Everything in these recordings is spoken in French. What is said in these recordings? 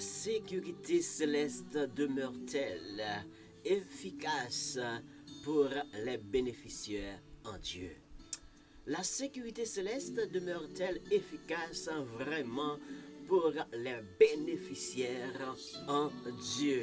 sécurité céleste demeure-t-elle efficace pour les bénéficiaires en Dieu? La sécurité céleste demeure-t-elle efficace vraiment pour les bénéficiaires en Dieu?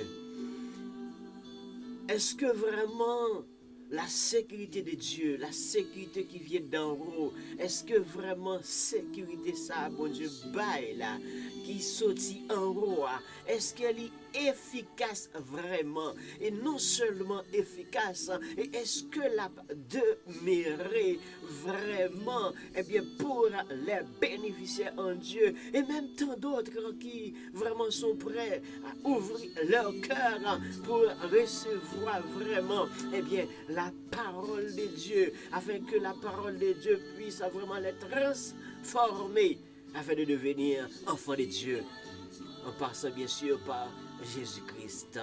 Est-ce que vraiment la sécurité de Dieu, la sécurité qui vient d'en haut, est-ce que vraiment sécurité ça, bon Dieu, bail là, qui sortit en haut, est-ce qu'elle est efficace vraiment? Et non seulement efficace, et est-ce que la demeurer vraiment, eh bien, pour les bénéficiaires en Dieu, et même tant d'autres qui vraiment sont prêts à ouvrir leur cœur pour recevoir vraiment, eh bien, la parole de Dieu, afin que la parole de Dieu puisse vraiment les transformer, afin de devenir enfants de Dieu, en passant bien sûr par Jésus-Christ.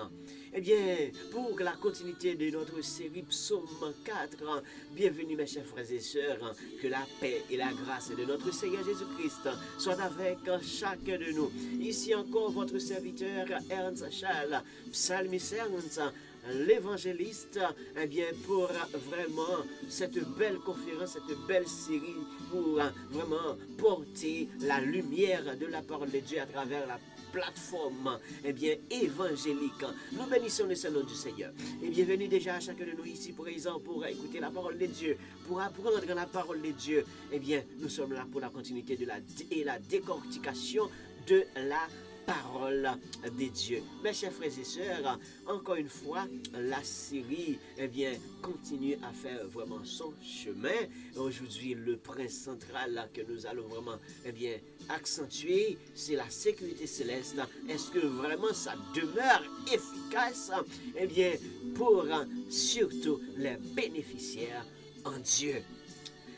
Eh bien, pour la continuité de notre série Psaume 4, bienvenue mes chers frères et sœurs, que la paix et la grâce de notre Seigneur Jésus-Christ soient avec chacun de nous. Ici encore votre serviteur Ernst Charles, psalmiste Ernst, l'évangéliste, eh bien, pour vraiment cette belle conférence, cette belle série, pour vraiment porter la lumière de la parole de Dieu à travers la plateforme, eh bien, évangélique. Nous bénissons le Seigneur du Seigneur. Et bienvenue déjà à chacun de nous ici présents pour écouter la parole de Dieu, pour apprendre la parole de Dieu. Eh bien, nous sommes là pour la continuité de la décortication de la parole de Dieu. Mes chers frères et sœurs, encore une fois, la série, eh bien, continue à faire vraiment son chemin. Aujourd'hui, le point central que nous allons vraiment, eh bien, accentuer, c'est la sécurité céleste. Est-ce que vraiment ça demeure efficace, eh bien, pour surtout les bénéficiaires en Dieu?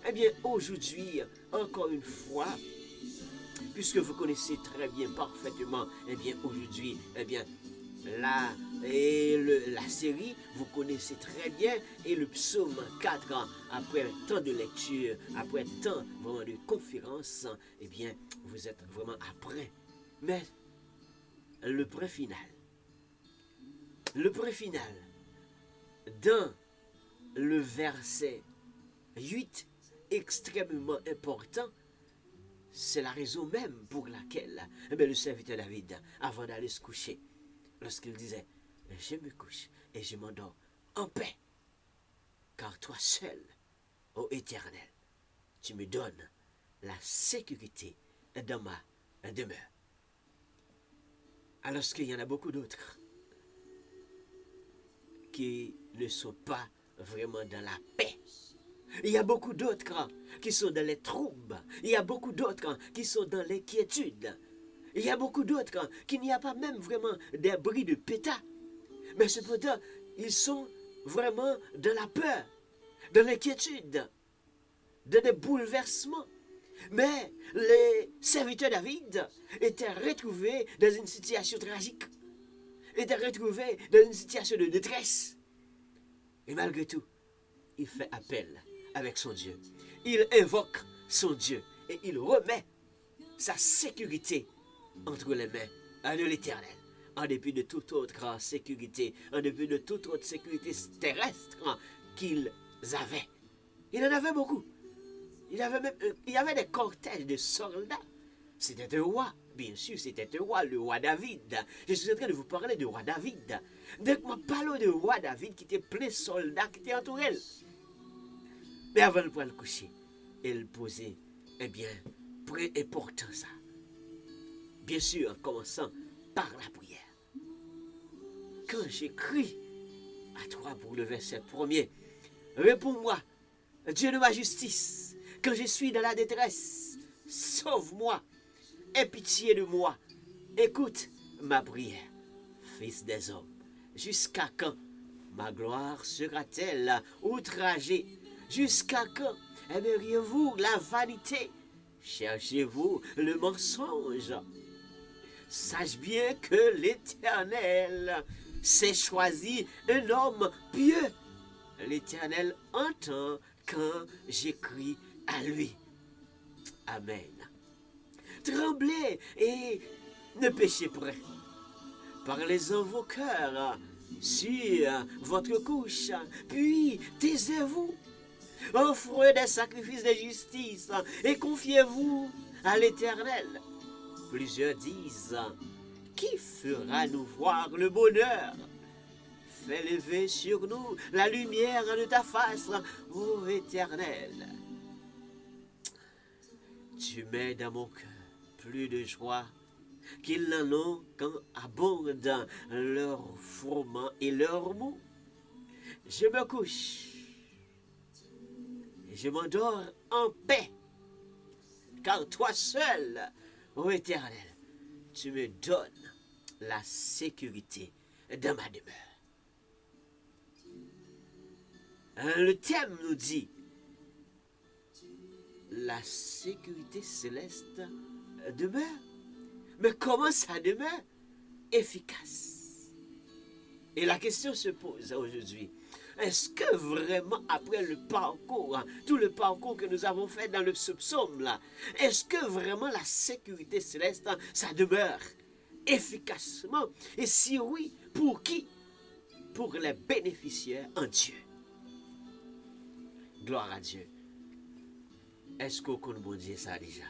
Eh bien, aujourd'hui, encore une fois, puisque vous connaissez très bien, parfaitement, eh bien, aujourd'hui, eh bien, la série, vous connaissez très bien, et le psaume 4, après tant de lectures, après tant vraiment de conférences, eh bien, vous êtes vraiment après. Mais, le point final, dans le verset 8, extrêmement important, c'est la raison même pour laquelle le serviteur David, avant d'aller se coucher, lorsqu'il disait, je me couche et je m'endors en paix, car toi seul, ô Éternel, tu me donnes la sécurité dans ma demeure. Alors qu'il y en a beaucoup d'autres qui ne sont pas vraiment dans la paix. Il y a beaucoup d'autres qui sont dans les troubles. Il y a beaucoup d'autres qui sont dans l'inquiétude. Il y a beaucoup d'autres qui n'y a pas même vraiment des bris de pétard. Mais cependant, ils sont vraiment dans la peur, dans l'inquiétude, dans des bouleversements. Mais les serviteurs David étaient retrouvés dans une situation tragique, étaient retrouvés dans une situation de détresse. Et malgré tout, il fait appel avec son Dieu. Il invoque son Dieu et il remet sa sécurité entre les mains de l'Éternel. En dépit de toute autre sécurité, en dépit de toute autre sécurité terrestre qu'ils avaient. Il en avait beaucoup. Il y avait des cortèges de soldats. C'était un roi, bien sûr, c'était un roi, le roi David. Je suis en train de vous parler du roi David. Donc, moi, parle du roi David qui était plein de soldats qui étaient entourés. Mais avant de prendre le coucher, il posait, eh bien, très important ça. Bien sûr, en commençant par la prière. Quand j'écris à toi pour le verset premier, réponds-moi, Dieu de ma justice, quand je suis dans la détresse, sauve-moi, aie pitié de moi, écoute ma prière, fils des hommes. Jusqu'à quand ma gloire sera-t-elle outragée? Jusqu'à quand aimeriez-vous la vanité? Cherchez-vous le mensonge? Sache bien que l'Éternel s'est choisi un homme pieux. L'Éternel entend quand j'écris à lui. Amen. Tremblez et ne péchez point. Parlez-en vos cœurs sur votre couche, puis taisez-vous. Offrez des sacrifices de justice et confiez-vous à l'Éternel. Plusieurs disent, qui fera nous voir le bonheur? Fais lever sur nous la lumière de ta face, ô Éternel. Tu mets dans mon cœur plus de joie qu'ils n'en ont quand abondent leurs fourments et leurs maux. Je me couche et je m'endors en paix, car toi seul, ô Éternel, tu me donnes la sécurité dans ma demeure. Le thème nous dit la sécurité céleste demeure. Mais comment ça demeure? Efficace. Et la question se pose aujourd'hui. Est-ce que vraiment après le parcours, tout le parcours que nous avons fait dans le psaume là, est-ce que vraiment la sécurité céleste, ça demeure efficacement? Et si oui, pour qui? Pour les bénéficiaires en Dieu. Gloire à Dieu. Est-ce qu'on connaît bon Dieu ça déjà?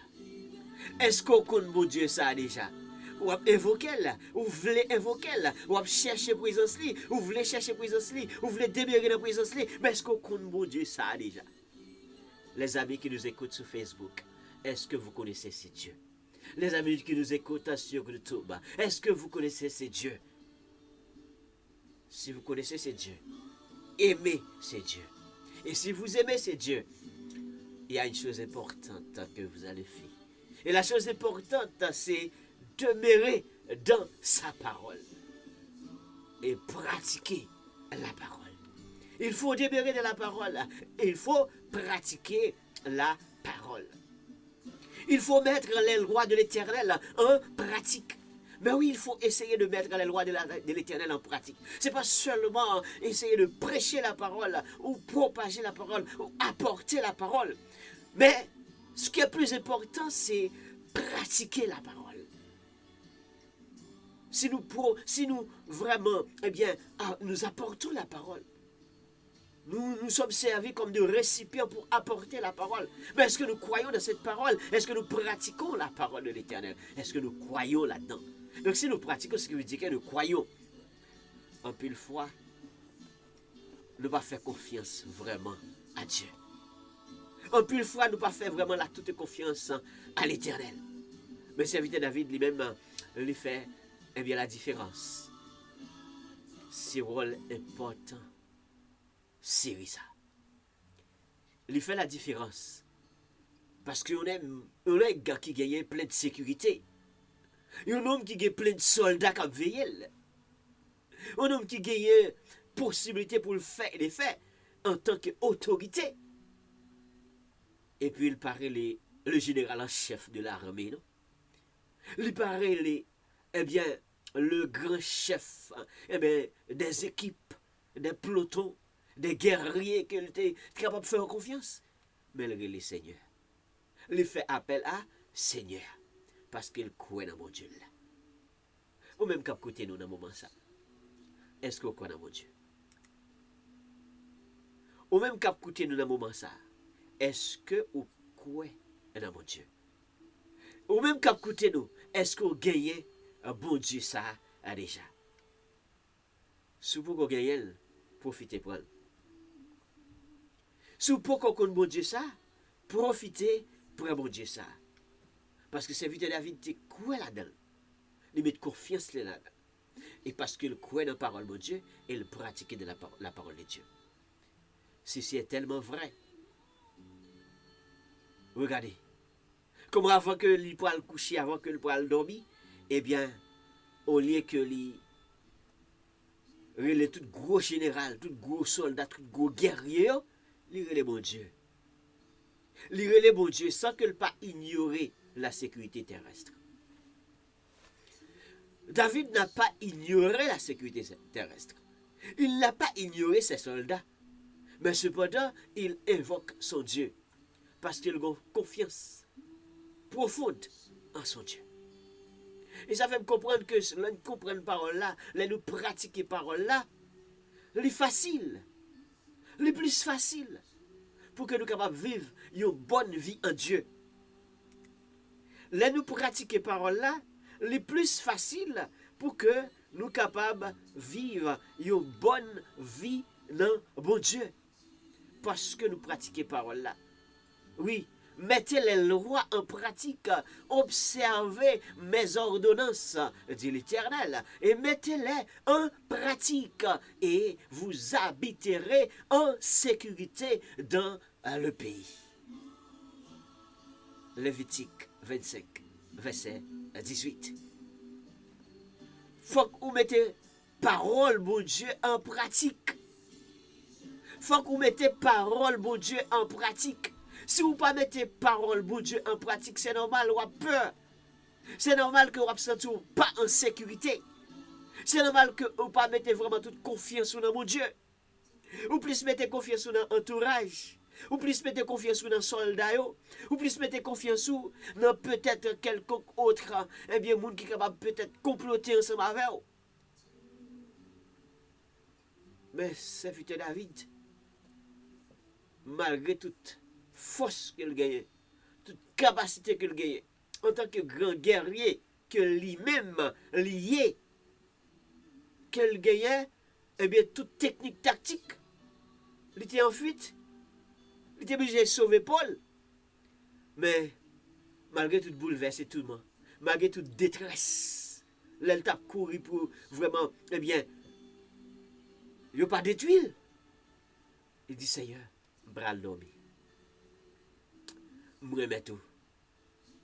Est-ce qu'on connaît bon Dieu ça déjà? Ou évoquer là, ou voulez évoquer là, ou chercher présence li, ou voulez chercher présence li, ou voulez demeurer dans présence li, mais est-ce qu'on connaît bon Dieu ça déjà? Les amis qui nous écoutent sur Facebook, est-ce que vous connaissez ces dieux? Les amis qui nous écoutent sur YouTube, est-ce que vous connaissez ces dieux? Si vous connaissez ces dieux, aimez ces dieux. Et si vous aimez ces dieux, il y a une chose importante que vous allez faire. Et la chose importante, c'est demeurer dans sa parole et pratiquer la parole. Il faut demeurer dans la parole. Il faut pratiquer la parole. Il faut mettre les lois de l'Éternel en pratique. Mais oui, il faut essayer de mettre les lois de l'Éternel en pratique. Ce n'est pas seulement essayer de prêcher la parole ou propager la parole ou apporter la parole. Mais ce qui est plus important, c'est pratiquer la parole. Si nous vraiment, nous apportons la parole, nous sommes servis comme des récipients pour apporter la parole. Mais est-ce que nous croyons dans cette parole? Est-ce que nous pratiquons la parole de l'Éternel? Est-ce que nous croyons là-dedans? Donc si nous pratiquons, ce qui veut dire que nous croyons, en pile fois, nous pas faire confiance vraiment à Dieu. En pile fois, nous pas faire vraiment la toute confiance à l'Éternel. Mais serviteur David lui-même, lui fait la différence. C'est rôle important. C'est ça. Il fait la différence. Parce qu'on a un gars qui gagne plein de sécurité. Un homme qui gagne plein de soldats qui veillent. Un homme qui gagne possibilité pour le faire et les faire en tant qu'autorité. Et puis il paraît le général en chef de l'armée, non? Il paraît le grand chef des équipes, des pelotons, des guerriers qu'il était capable de faire confiance. Mais il est le Seigneur. Il fait appel à Seigneur. Parce qu'il croit dans mon Dieu. Ou même qu'à côté nous dans le moment ça. Est-ce qu'on croit dans mon Dieu? Ou même qu'à côté nous dans le moment ça. Est-ce que vous croyez dans mon Dieu? Ou même qu'à côté nous, est-ce que vous gagnez un bon Dieu ça déjà? Si vous gagnez, profitez pour elle. Si vous pouvez connaître bon Dieu ça, profitez pour un bon Dieu ça. Parce que serviteur David dit quoi là-dedans? Il met confiance là-dedans. Et parce qu'il croit dans la parole de Dieu, il pratique de la parole de Dieu. Ceci est tellement vrai. Regardez. Comme avant que lui puisse le coucher, avant que lui puisse le dormir, eh bien, au lieu que lui relève tout gros général, tout gros soldat, tout gros guerrier, lui relève mon Dieu. Lui relève mon Dieu sans qu'il pas ignorer la sécurité terrestre. David n'a pas ignoré la sécurité terrestre. Il n'a pas ignoré ses soldats. Mais cependant, il invoque son Dieu. Parce qu'il a confiance profonde en son Dieu. Et ça fait me comprendre que là, nous comprenons parole là, là, nous pratiquer parole là, les facile, les plus facile, pour que nous capables de vivre une bonne vie en Dieu. Là, nous pratiquer parole là, les plus facile pour que nous capables de vivre une bonne vie dans bon Dieu. Parce que nous pratiquons parole là. Oui, mettez les lois en pratique, observez mes ordonnances, dit l'Éternel, et mettez-les en pratique, et vous habiterez en sécurité dans le pays. Lévitique 25, verset 18. Faut que vous mettez parole, bon Dieu, en pratique. Faut que vous mettez parole, bon Dieu, en pratique. Si vous ne pas mettez parole, bon Dieu, en pratique, c'est normal, vous avez peur. C'est normal que vous ne sentez pas en sécurité. C'est normal que vous ne pas mettez vraiment toute confiance dans mon Dieu. Ou plus mettez confiance dans l'entourage. Ou plus mettez confiance dans les soldats. Ou plus mettez confiance dans peut-être quelqu'un autre, eh bien, monde qui est capable peut-être comploter ensemble avec vous. Mais serviteur David, malgré toute force qu'il gagne, toute capacité qu'il gagne, en tant que grand guerrier que lui-même lié, qu'il gagnait, eh bien, toute technique tactique, il était en fuite, il était obligé de sauver Paul. Mais, malgré tout bouleversé tout le monde, malgré toute détresse, il a couru pour vraiment, eh bien, il n'y a pas de tuiles. Il dit, Seigneur, bral nommé. Moi remets tout.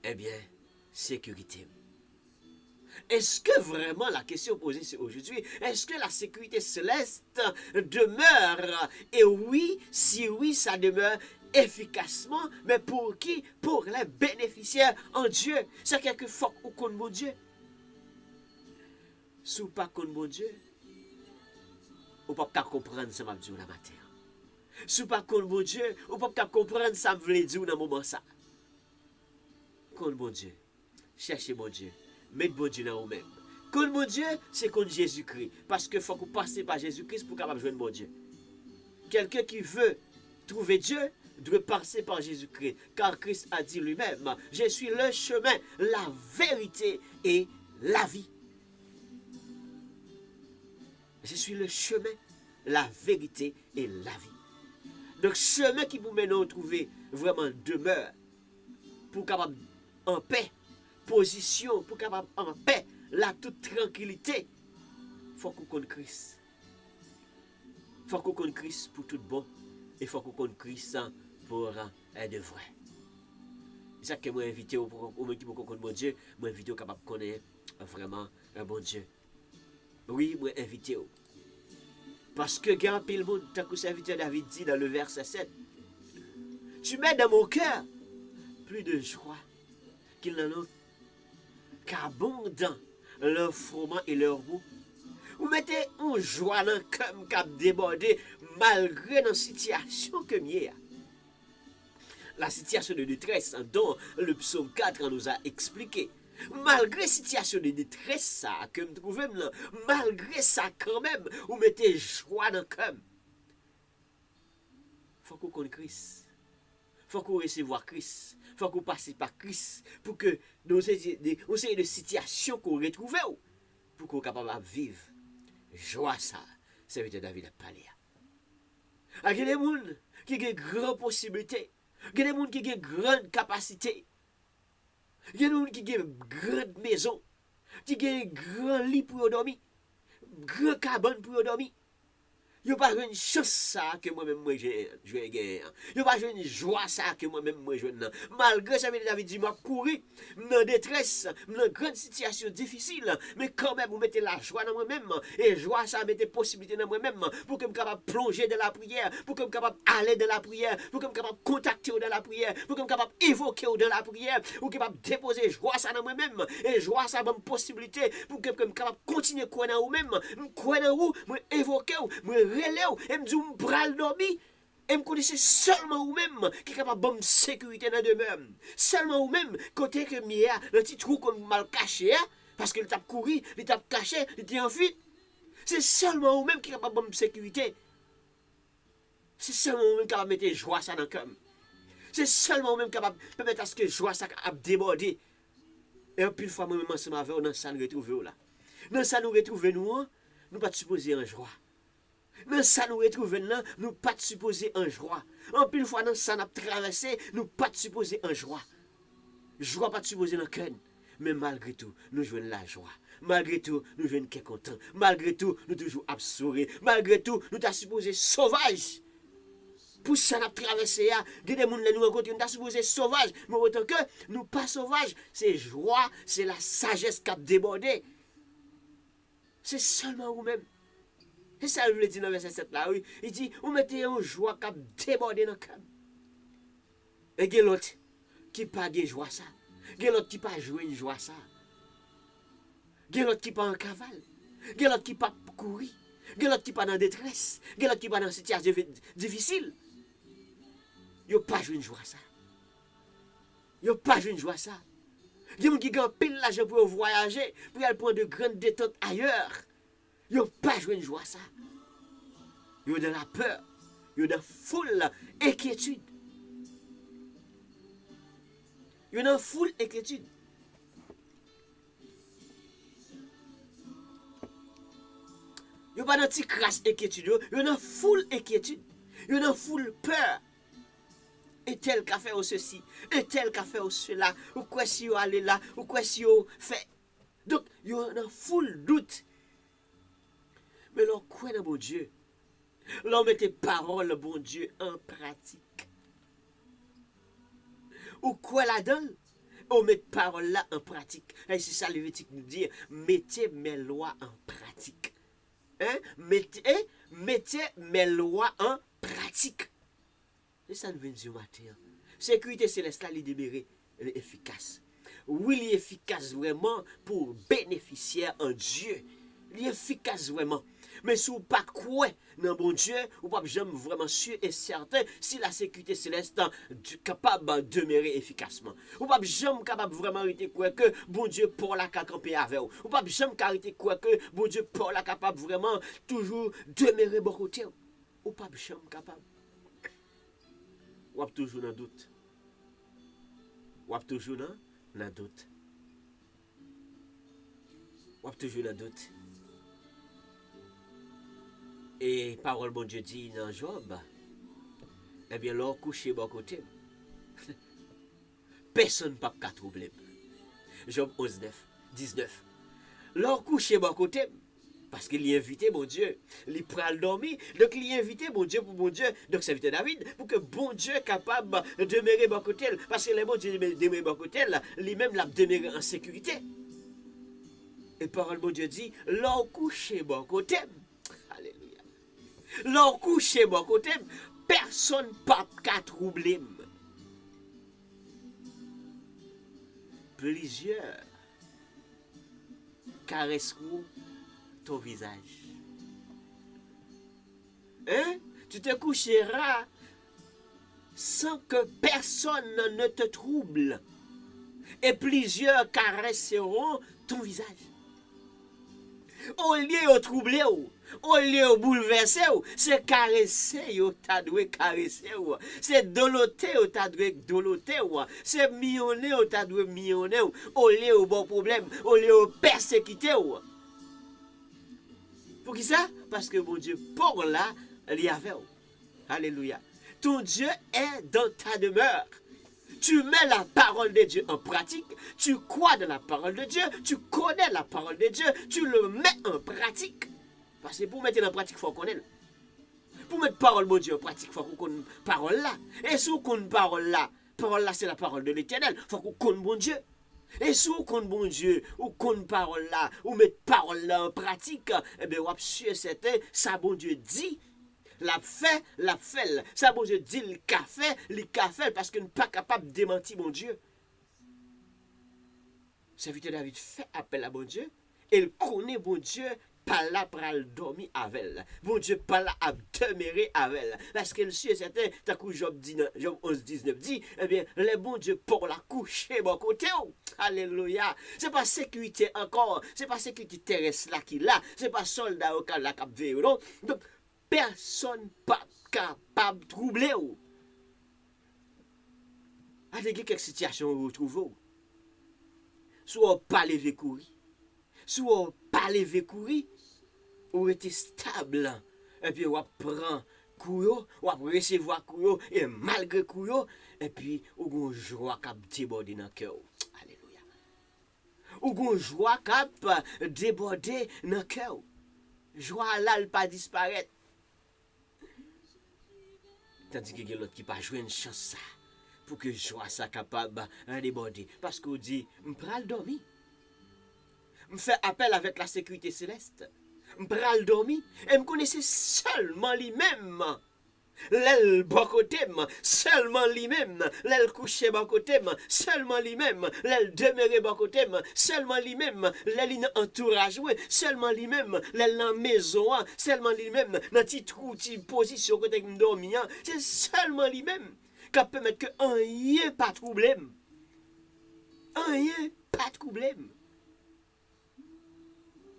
Eh bien, sécurité. Est-ce que vraiment la question posée c'est aujourd'hui, est-ce que la sécurité céleste demeure? Et oui, si oui, ça demeure efficacement, mais pour qui? Pour les bénéficiaires en Dieu. C'est quelque fois ou contre mon Dieu. Si ou pas contre mon Dieu, ou pas comprendre ça m'a dit la matière. Si ou pas contre mon Dieu, ou pas comprendre ça me voulait dire dans moment ça. Contre mon Dieu, cherchez mon Dieu. Mettez bon Dieu dans vous-même. Contre mon Dieu, c'est contre Jésus-Christ. Parce que faut que vous passez par Jésus-Christ pour capable joindre mon Dieu. Quelqu'un qui veut trouver Dieu doit passer par Jésus-Christ. Car Christ a dit lui-même, je suis le chemin, la vérité et la vie. Je suis le chemin, la vérité et la vie. Donc, chemin qui vous mène à trouver vraiment demeure pour capable en paix, position pour capable en paix, la toute tranquillité. Faut qu'on connaisse Christ. Faut qu'on connaisse Christ pour tout bon et faut qu'on connaisse Christ pour de vrai. C'est ça que moi invité au monde qui peut connaître mon Dieu, moi invité au capable de connaître vraiment un bon Dieu. Oui, moi invité au. Parce que quand pile monde, tant que serviteur David dit dans le verset 7, tu mets dans mon cœur plus de joie qu'il n'en a qu'abondant leur froment et leur goût. Vous mettez une joie dans le cœur qui a débordé malgré la situation que nous avons. La situation de détresse dont le psaume 4 nous a expliqué. Malgré la situation de détresse ça, que nous trouvons là, malgré ça quand même, vous mettez joie dans le cœur. Il faut qu'on connaisse Christ. Il faut qu'on recevoir Christ. Il faut qu'on passe par Christ pour que nous ayons des situations qu'on retrouve pour qu'on soit capable de vivre. Joie ça, ça veut dire David a parlé. Il y a des gens qui ont de grandes possibilités. Il y a des gens qui ont de grandes capacités. Il y a des gens qui ont de grandes maisons. Qui ont de grands lits pour dormir. Grands cabanes pour dormir. Il n'y a pas une chance ça que moi-même j'ai gagné. Il n'y a pas une joie ça que moi-même j'ai gagné. Malgré ça, David dit, m'a couru, dans détresse, dans grande situation difficile, mais quand même, vous mettez la joie dans moi-même, et joie ça, mettez possibilité dans moi-même, pour que je sois capable de plonger dans la prière, pour que je sois capable d'aller dans la prière, pour que je sois capable de contacter dans la prière, pour que je sois capable d'évoquer dans la prière, pour que je sois capable de déposer joie ça dans moi-même, et joie ça, bonne possibilité, pour que je sois capable de continuer à croire dans vous-même, croire dans vous, évoquer, relève et me dit me bral dormi et me connaissez seulement vous même qui est capable de bonne sécurité dans demeure seulement vous même côté que mia le petit trou qu'on mal caché Parce qu'il t'a couru, il t'a caché, il t'a en fuite. C'est seulement vous-même qui est capable de sécurité. C'est seulement vous-même qui est capable de mettre joie ça dans le cœur. C'est seulement vous-même qui est capable de permettre à ce que joie ça a débordé. Et un pile fois, moi-même, ensemble avec vous, dans ça nous retrouver là. Dans ça nous retrouver nous, nous pas supposer en joie. Dans ça nous retrouver là, nous pas supposer en joie. En pile fois, dans ça nous traversé, nous pas supposer en joie. Joie pas supposer dans le cœur. Mais malgré tout, nous jouons la joie. Malgré tout, nous jouons qui content. Malgré tout, nous toujours absorbés. Malgré tout, nous t'as supposé sauvage. Pour ça, nous avons traversé. Il y a des gens qui nous rencontrent, nous t'as supposé sauvage. Mais autant que nous pas sauvages, c'est joie, c'est la sagesse qui a débordé. C'est seulement vous-même. Et ça, je voulais dire dans verset 7 là, oui. Il dit, vous mettez une joie qui a débordé dans le cœur. Et il y a l'autre qui n'a pas de joie ça. Il y a l'autre qui n'a pas joué une joie ça. Il y a l'autre qui n'a pas en cavale. Il y a l'autre qui n'a pas courir. Il y a l'autre qui n'a pas dans détresse. Il y a l'autre qui n'a pas dans une situation difficile. Il n'y a pas joué une joie ça. Il n'y a pas joué une joie ça. Il y a des gens qui gagnent pile l'argent pour voyager, pour aller prendre de grandes détentes ailleurs. Il n'y a pas joué une joie ça. Il y a de la peur. Il y a de la foule inquiétude. Il y a une foule inquiétude. Il n'y a pas de petite crasse inquiétude. Il y a une foule inquiétude. Il y a une foule peur. Et tel qu'a fait ceci. Et tel qu'a fait cela. Ou quoi si vous allez là. Ou quoi si vous fait. Donc, il y a une foule doute. Mais l'on croit dans bon Dieu. L'on met tes paroles, bon Dieu, en pratique. Ou quoi là-dedans? On met paroles là en pratique. Et c'est ça Lévitique nous dit, mettez mes lois en pratique. Hein? Mettez mes lois en pratique. Et ça nous vient du matin. Sécurité céleste là, il est efficace. Oui, il est efficace vraiment pour bénéficier en Dieu. Il est efficace vraiment. Mais si vous pas croire dans bon Dieu, vous pas jamais vraiment sûr et certain si la sécurité céleste est capable de demeurer efficacement. Vous pas jamais capable vraiment arrêter quoi que bon Dieu pour la camper avec vous. Vous pas jamais arrêter quoi que bon Dieu pour la capable vraiment toujours demeurer bon côté. Vous pas jamais capable. Vous avez toujours dans doute. Vous avez toujours dans doute. Vous avez toujours dans doute. Et parole bon Dieu dit dans Job, eh bien, l'or couché bon côté. Personne ne peut pas troubler. Job 11, 19. L'or couché bon côté, parce qu'il y a invité bon Dieu. Il prend le dormir, donc il y a invité bon Dieu pour bon Dieu. Donc c'est invité David pour que bon Dieu est capable de demeurer bon côté. Parce que les bon Dieu demeurer bon côté, lui-même l'a demeuré en sécurité. Et parole bon Dieu dit, l'or couché bon côté. Leur coucher bon côté, personne pas qu'à troubler. Plusieurs caresseront ton visage. Hein? Tu te coucheras sans que personne ne te trouble. Et plusieurs caresseront ton visage. Au lieu de troubler, au lieu de bouleverser, c'est caresser, tu dois caresser. C'est doloter, tu dois doloter. C'est millionner, tu dois millionner. Au lieu de bon problème, au lieu de persécuter. Pour qui ça? Parce que mon Dieu, pour là, il y avait. Alléluia. Ton Dieu est dans ta demeure. Tu mets la parole de Dieu en pratique, tu crois dans la parole de Dieu, tu connais la parole de Dieu, tu le mets en pratique. Parce que pour mettre en pratique, il faut connaître. Pour mettre parole de Dieu en pratique, il faut qu'on connaisse parole là. Et si on connaît parole là c'est la parole de l'Éternel, il faut qu'on connaisse bon Dieu. Et si on connaît bon Dieu, ou connaît parole là, ou mettre parole là en pratique, eh bien, on va sûr certain, ça bon Dieu dit. La fait. Ça, bon Dieu dit le café, parce qu'il n'est pas capable de démentir mon Dieu. Serviteur David fait appel à bon Dieu, et il connaît bon Dieu pas là pour dormir avec elle. Bon Dieu pas là à demeurer avec elle. Parce que le ciel certain, t'as coup Job 11, 19 dit, eh bien, les bon Dieu pour la coucher bon côté. Alléluia. C'est pas sécurité encore. C'est pas sécurité terrestre là qui là. C'est pas soldat au cas là cap veille, non. Donc, personne pas capable de troubler. A de quelques situations où vous trouvez. Soit pas lever courir. Soit pas lever courir. Ou êtes stable. Et puis on prend couillot, ou recevoir couillot, et malgré couillot, et puis on joie cap déborder dans le cœur. Alléluia. Ou joie cap déborder dans le cœur. Joie là, elle pas disparaître. Tandis que l'autre qui pas jouer une chance ça. Pour que joie ça capable de déborder. Parce qu'on dit, je pral dormir. Je fais appel avec la sécurité céleste. Je pral dormir. Et je connaissais seulement lui-même. L'aile bon côté, seulement lui-même. L'aile couché bon côté, seulement lui-même. L'aile demeuré bon côté, seulement lui-même. L'aile entourage, seulement lui-même. L'aile dans la maison, seulement lui-même. Dans petite trou, petite position côté de dormir, c'est seulement lui-même. Qui peut mettre que rien pas de problème. Rien pas de problème.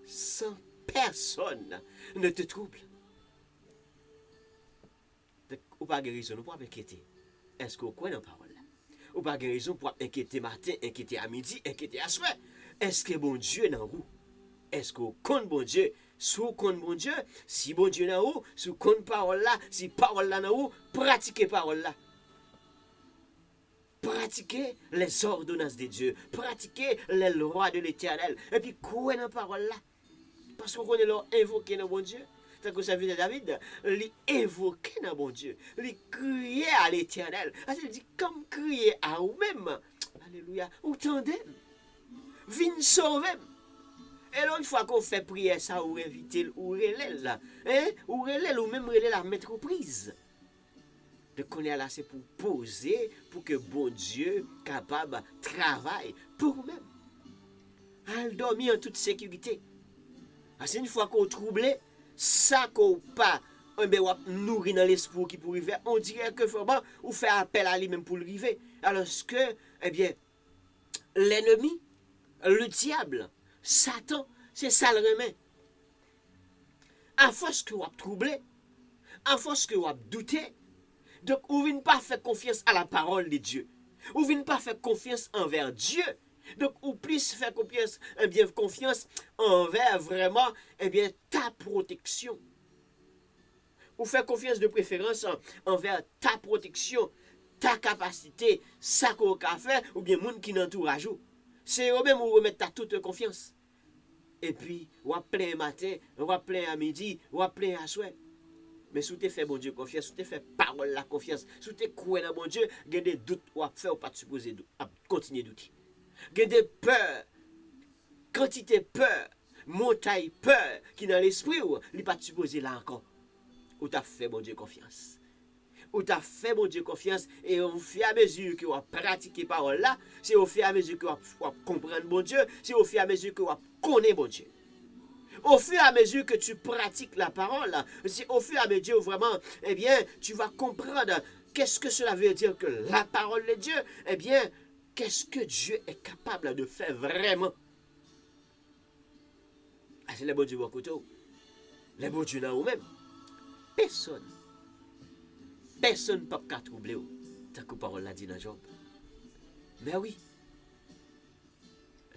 Sans personne ne te trouble. Ou pas de raison pour inquiéter. Est-ce qu'on croit dans la parole là? Ou pas de raison pour inquiéter matin, inquiéter à midi, inquiéter à soir. Est-ce que bon Dieu est dans vous? Est-ce qu'on compte bon Dieu? Si on compte bon Dieu, si bon Dieu est dans vous, si on compte parole là, si parole là dans vous, pratiquez parole là. Pratiquez les ordonnances de Dieu. Pratiquez les lois de l'Éternel. Et puis, croyez dans la parole là. Parce qu'on connaît leur invoquer dans bon Dieu. Tant que ça vient de David, il invoquer dans bon Dieu. Il crier à l'Éternel. Il dit, comme crier à vous-même. Alléluia. Ou tendez. Viens sauver. Et là, une fois qu'on fait prière, ça, ou inviter, ou relève là. Ou relève, ou même relève la métroprise. De connaître là, c'est pour poser, pour que bon Dieu capable travaille pour vous-même. Al dormir en toute sécurité. Parce qu'une fois qu'on trouble, ça qu'on pas nourri dans l'esprit qui pour arriver, on dirait que vraiment, on fait appel à lui-même pour arriver. Alors que, eh bien, l'ennemi, le diable, Satan, c'est ça le remède. À force que vous avez troublé, à force que vous avez douté, donc, vous ne pas faire confiance à la parole de Dieu. Vous ne pas faire confiance envers Dieu. Donc, vous plus faire confiance, confiance envers vraiment, ta protection. Vous faire confiance de préférence envers ta protection, ta capacité, ça qu'on a fait, ou bien monde qui n'entourage. C'est eux-mêmes où remettre ta toute confiance. Et puis, vous plein matin, vous plein à midi, vous plein à soir. Mais si tu fais bon Dieu confiance, si tu fais parole la confiance, si tu crois dans bon Dieu, il y a des doutes ou à faire ou pas te supposer à continuer de douter. Il y a des peurs, quantité peur, montagne peur qui dans l'esprit ou il pas te supposer là encore. Ou tu as fait bon Dieu confiance. Ou tu as fait bon Dieu confiance et au fur et à mesure que tu as pratiqué parole là, c'est au fur et à mesure que tu vas comprendre bon Dieu, c'est au fur et à mesure que tu vas connaître bon Dieu. Au fur et à mesure que tu pratiques la parole, c'est au fur et à mesure vraiment, tu vas comprendre qu'est-ce que cela veut dire que la parole de Dieu, qu'est-ce que Dieu est capable de faire vraiment. Ah, c'est le bon Dieu, bon couteau. Le bon Dieu dans vous-même. Personne ne peut pas troubler, tant que la parole l'a dit dans Job. Mais oui,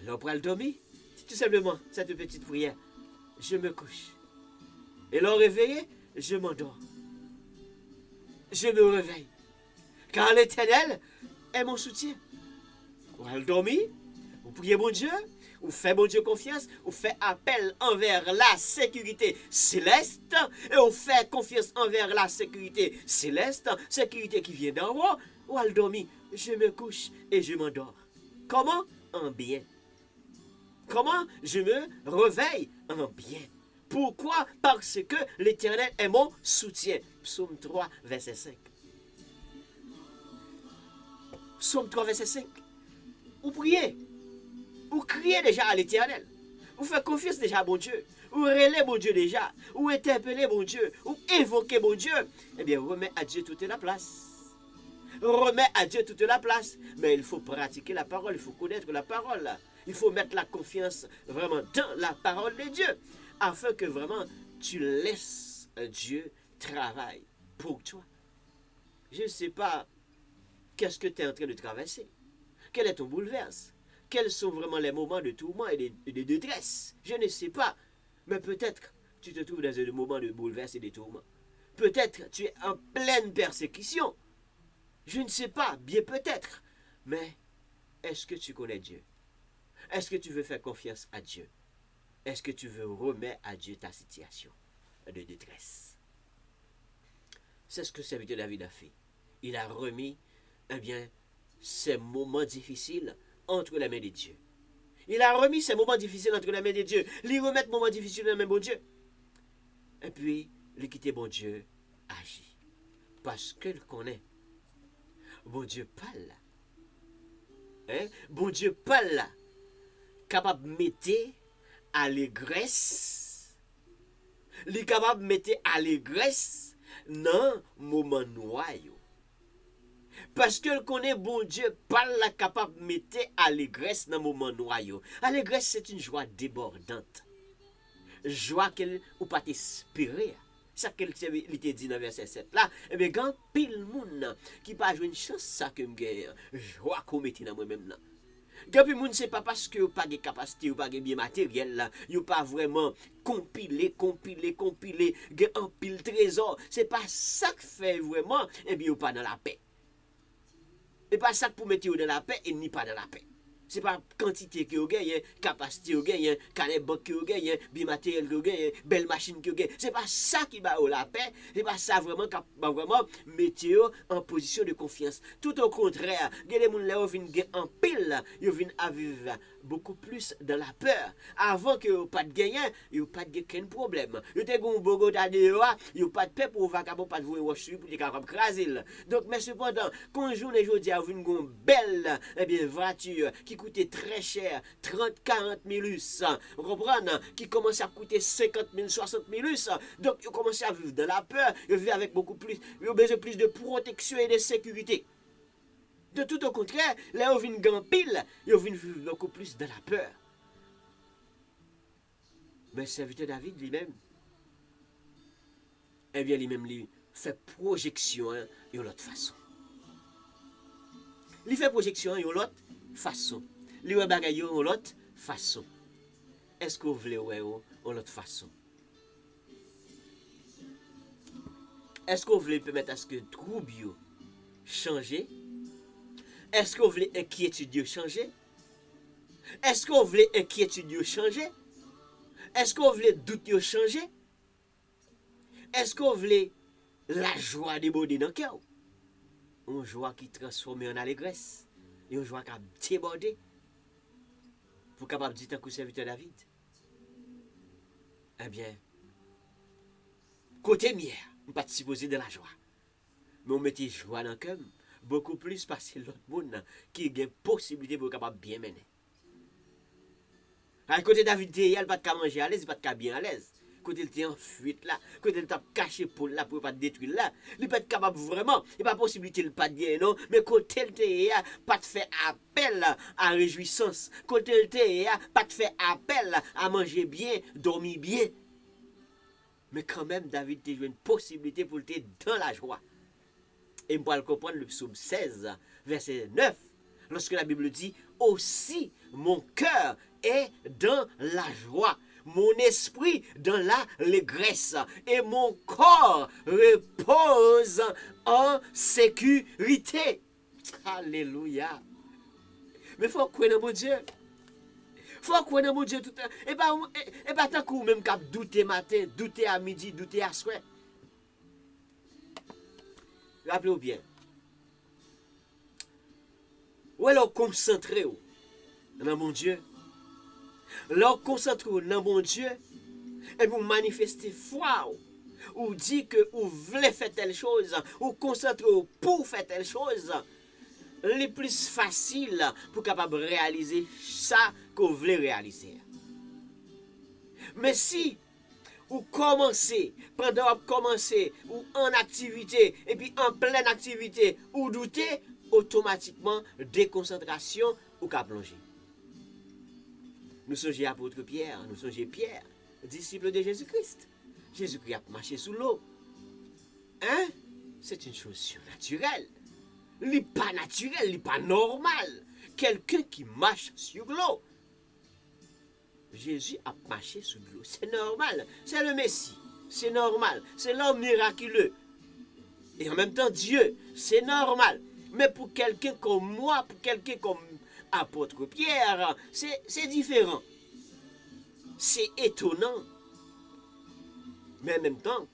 l'on prend le dormir, c'est tout simplement cette petite prière. Je me couche. Et l'on réveillé, je m'endors. Je me réveille. Car l'Éternel est mon soutien. Vous allez dormir, vous priez mon Dieu, vous faites mon Dieu confiance, vous faites appel envers la sécurité céleste, et vous faites confiance envers la sécurité céleste, sécurité qui vient d'en haut, vous allez dormir. Je me couche et je m'endors. Comment? En bien. Comment je me réveille en bien? Pourquoi? Parce que l'Éternel est mon soutien. Psaume 3, verset 5. Psaume 3, verset 5. Vous priez. Vous criez déjà à l'Éternel. Vous faites confiance déjà à bon Dieu. ou relais bon Dieu déjà, ou interpeller bon Dieu, ou évoquer bon Dieu, eh bien, remets à Dieu toute la place. Remets à Dieu toute la place. Mais il faut pratiquer la parole, il faut connaître la parole. Il faut mettre la confiance vraiment dans la parole de Dieu, afin que vraiment tu laisses Dieu travailler pour toi. Je ne sais pas qu'est-ce que tu es en train de traverser. Quel est ton bouleverse? Quels sont vraiment les moments de tourment et de détresse? Je ne sais pas. Mais peut-être tu te trouves dans un moment de bouleverse et de tourment. Peut-être tu es en pleine persécution. Je ne sais pas, bien peut-être. Mais est-ce que tu connais Dieu? Est-ce que tu veux faire confiance à Dieu? Est-ce que tu veux remettre à Dieu ta situation de détresse? C'est ce que serviteur David a fait. Il a remis, eh bien, ces moments difficiles entre les mains de Dieu. Il a remis ces moments difficiles entre les mains de Dieu. Il remet les moments difficiles dans les mains de bon Dieu. Et puis, il quitte bon Dieu agit. Parce qu'il connaît. Bon Dieu parle. Hein? Bon Dieu parle. Capable de mettre à l'allégresse. Il est capable de mettre à l'allégresse dans moment noir. Parce que connaît bon Dieu, parle la capable de mettre allégresse dans moment noir. Allégresse, c'est une joie débordante. Joie qu'elle ou pas t'espérer. Ça qu'elle te dit dans verset 7 là, et bien quand pile moun qui pas jouer une chance ça que me gagne, joie qu'on mette dans moi-même là. Gapi moun c'est pas parce que vous pas de capacité ou pas de bien matériel là, vous pas vraiment compiler, gen un pile trésor, c'est pas ça que fait vraiment et bien vous pas dans la paix. Et pas ça pour mettre dans la paix et ni pas dans la paix. C'est pas quantité que vous gagnez, capacité que vous gagnez, carnet banque que vous gagnez, bien matériel que vous gagnez, belle machine que vous gagnez. C'est pas ça qui va la paix, c'est pas ça vraiment qui va vraiment mettre en position de confiance. Tout au contraire, les gens là viennent en pile, ils viennent à vivre beaucoup plus dans la peur. Avant que vous pas de gagner, vous pas de aucun problème. Vous avez un Bogota dehors, vous pas de paix pour vagabond pas de vous rocher pour capable craser. Donc mais cependant, quand journée aujourd'hui a une belle voiture qui coûtait très cher, 30-40 000 US, vous comprenez, qui commence à coûter 50 000, 60 000 US, donc vous commencez à vivre dans la peur, vous vivez avec beaucoup plus, vous avez besoin plus de protection et de sécurité. De tout au contraire, là où vient grand pile, vous vivre beaucoup plus dans la peur. Mais serviteur David lui-même, eh bien lui-même lui fait projection de l'autre façon. Il fait projection de l'autre façon. Il fait bagaille de l'autre façon. Est-ce que vous voulez de l'autre façon? Est-ce que vous voulez permettre à ce que trouble change? Est-ce que vous voulez inquiétude changer? Est-ce que vous voulez inquiétude changer? Est-ce que vous voulez doute changer? Est-ce que vous voulez la joie déborder dans le cœur? Une joie qui transforme en allégresse. Une joie qui a débordé. Pour capable de dire tant que serviteur David. Eh bien, côté mière, on ne pas supposé de la joie. Mais on mettait joie dans le cœur. Beaucoup plus parce que l'autre monde qui a une possibilité pour capable bien mener. À côté David, il n'a pas de manger à l'aise, il n'a pas de bien à l'aise. Côté il était en fuite là, côté il t'a caché pour là pour pas détruire là, il pas être capable vraiment, il pas possibilité de pas dire non, mais côté il était pas de faire appel à réjouissance, côté il était pas de faire appel à manger bien, dormir bien. Mais quand même David a eu une possibilité pour être dans la joie. Et on peut comprendre le psaume 16, verset 9, lorsque la Bible dit « Aussi mon cœur est dans la joie, mon esprit dans l'allégresse, et mon corps repose en sécurité. » Alléluia. Mais il faut croire dans mon Dieu. Il faut croire dans mon Dieu tout le temps. Et pas tant que même qu'à douter matin, douter à midi, douter à soir. Rappelez-vous bien. Ou alors concentrez-vous dans mon Dieu. Alors concentrez-vous dans mon Dieu et vous manifestez foi. Ou dit que vous voulez faire telle chose. Ou concentrez-vous pour faire telle chose. Le plus facile pour capable réaliser ça que vous voulez réaliser. Mais si ou commencer, pendant que commencer, ou en activité, et puis en pleine activité, ou douter, automatiquement, déconcentration, ou qu'à plonger. Nous songeons apôtre Pierre, nous songeons Pierre, disciple de Jésus-Christ. Jésus-Christ a marché sous l'eau. Hein? C'est une chose surnaturelle. Il n'est pas naturel, il n'est pas normal. Quelqu'un qui marche sur l'eau. Jésus a marché sous l'eau. C'est normal. C'est le Messie. C'est normal. C'est l'homme miraculeux. Et en même temps, Dieu. C'est normal. Mais pour quelqu'un comme moi, pour quelqu'un comme apôtre Pierre, c'est différent. C'est étonnant. Mais en même temps,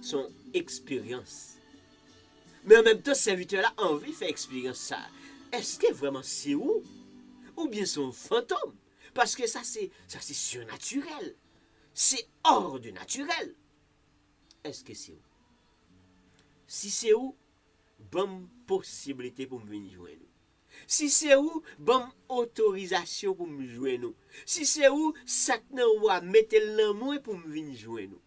son expérience. Mais en même temps, ce serviteur-là a envie de faire expérience ça. Est-ce que vraiment c'est où? Ou bien son fantôme? Parce que ça c'est surnaturel. C'est hors du naturel. Est-ce que c'est où? Si c'est où, bonne possibilité pour me venir joindre nous. Si c'est où, bonne autorisation pour me joindre nous. Si c'est où, ça que mettez le nom pour me venir joindre nous.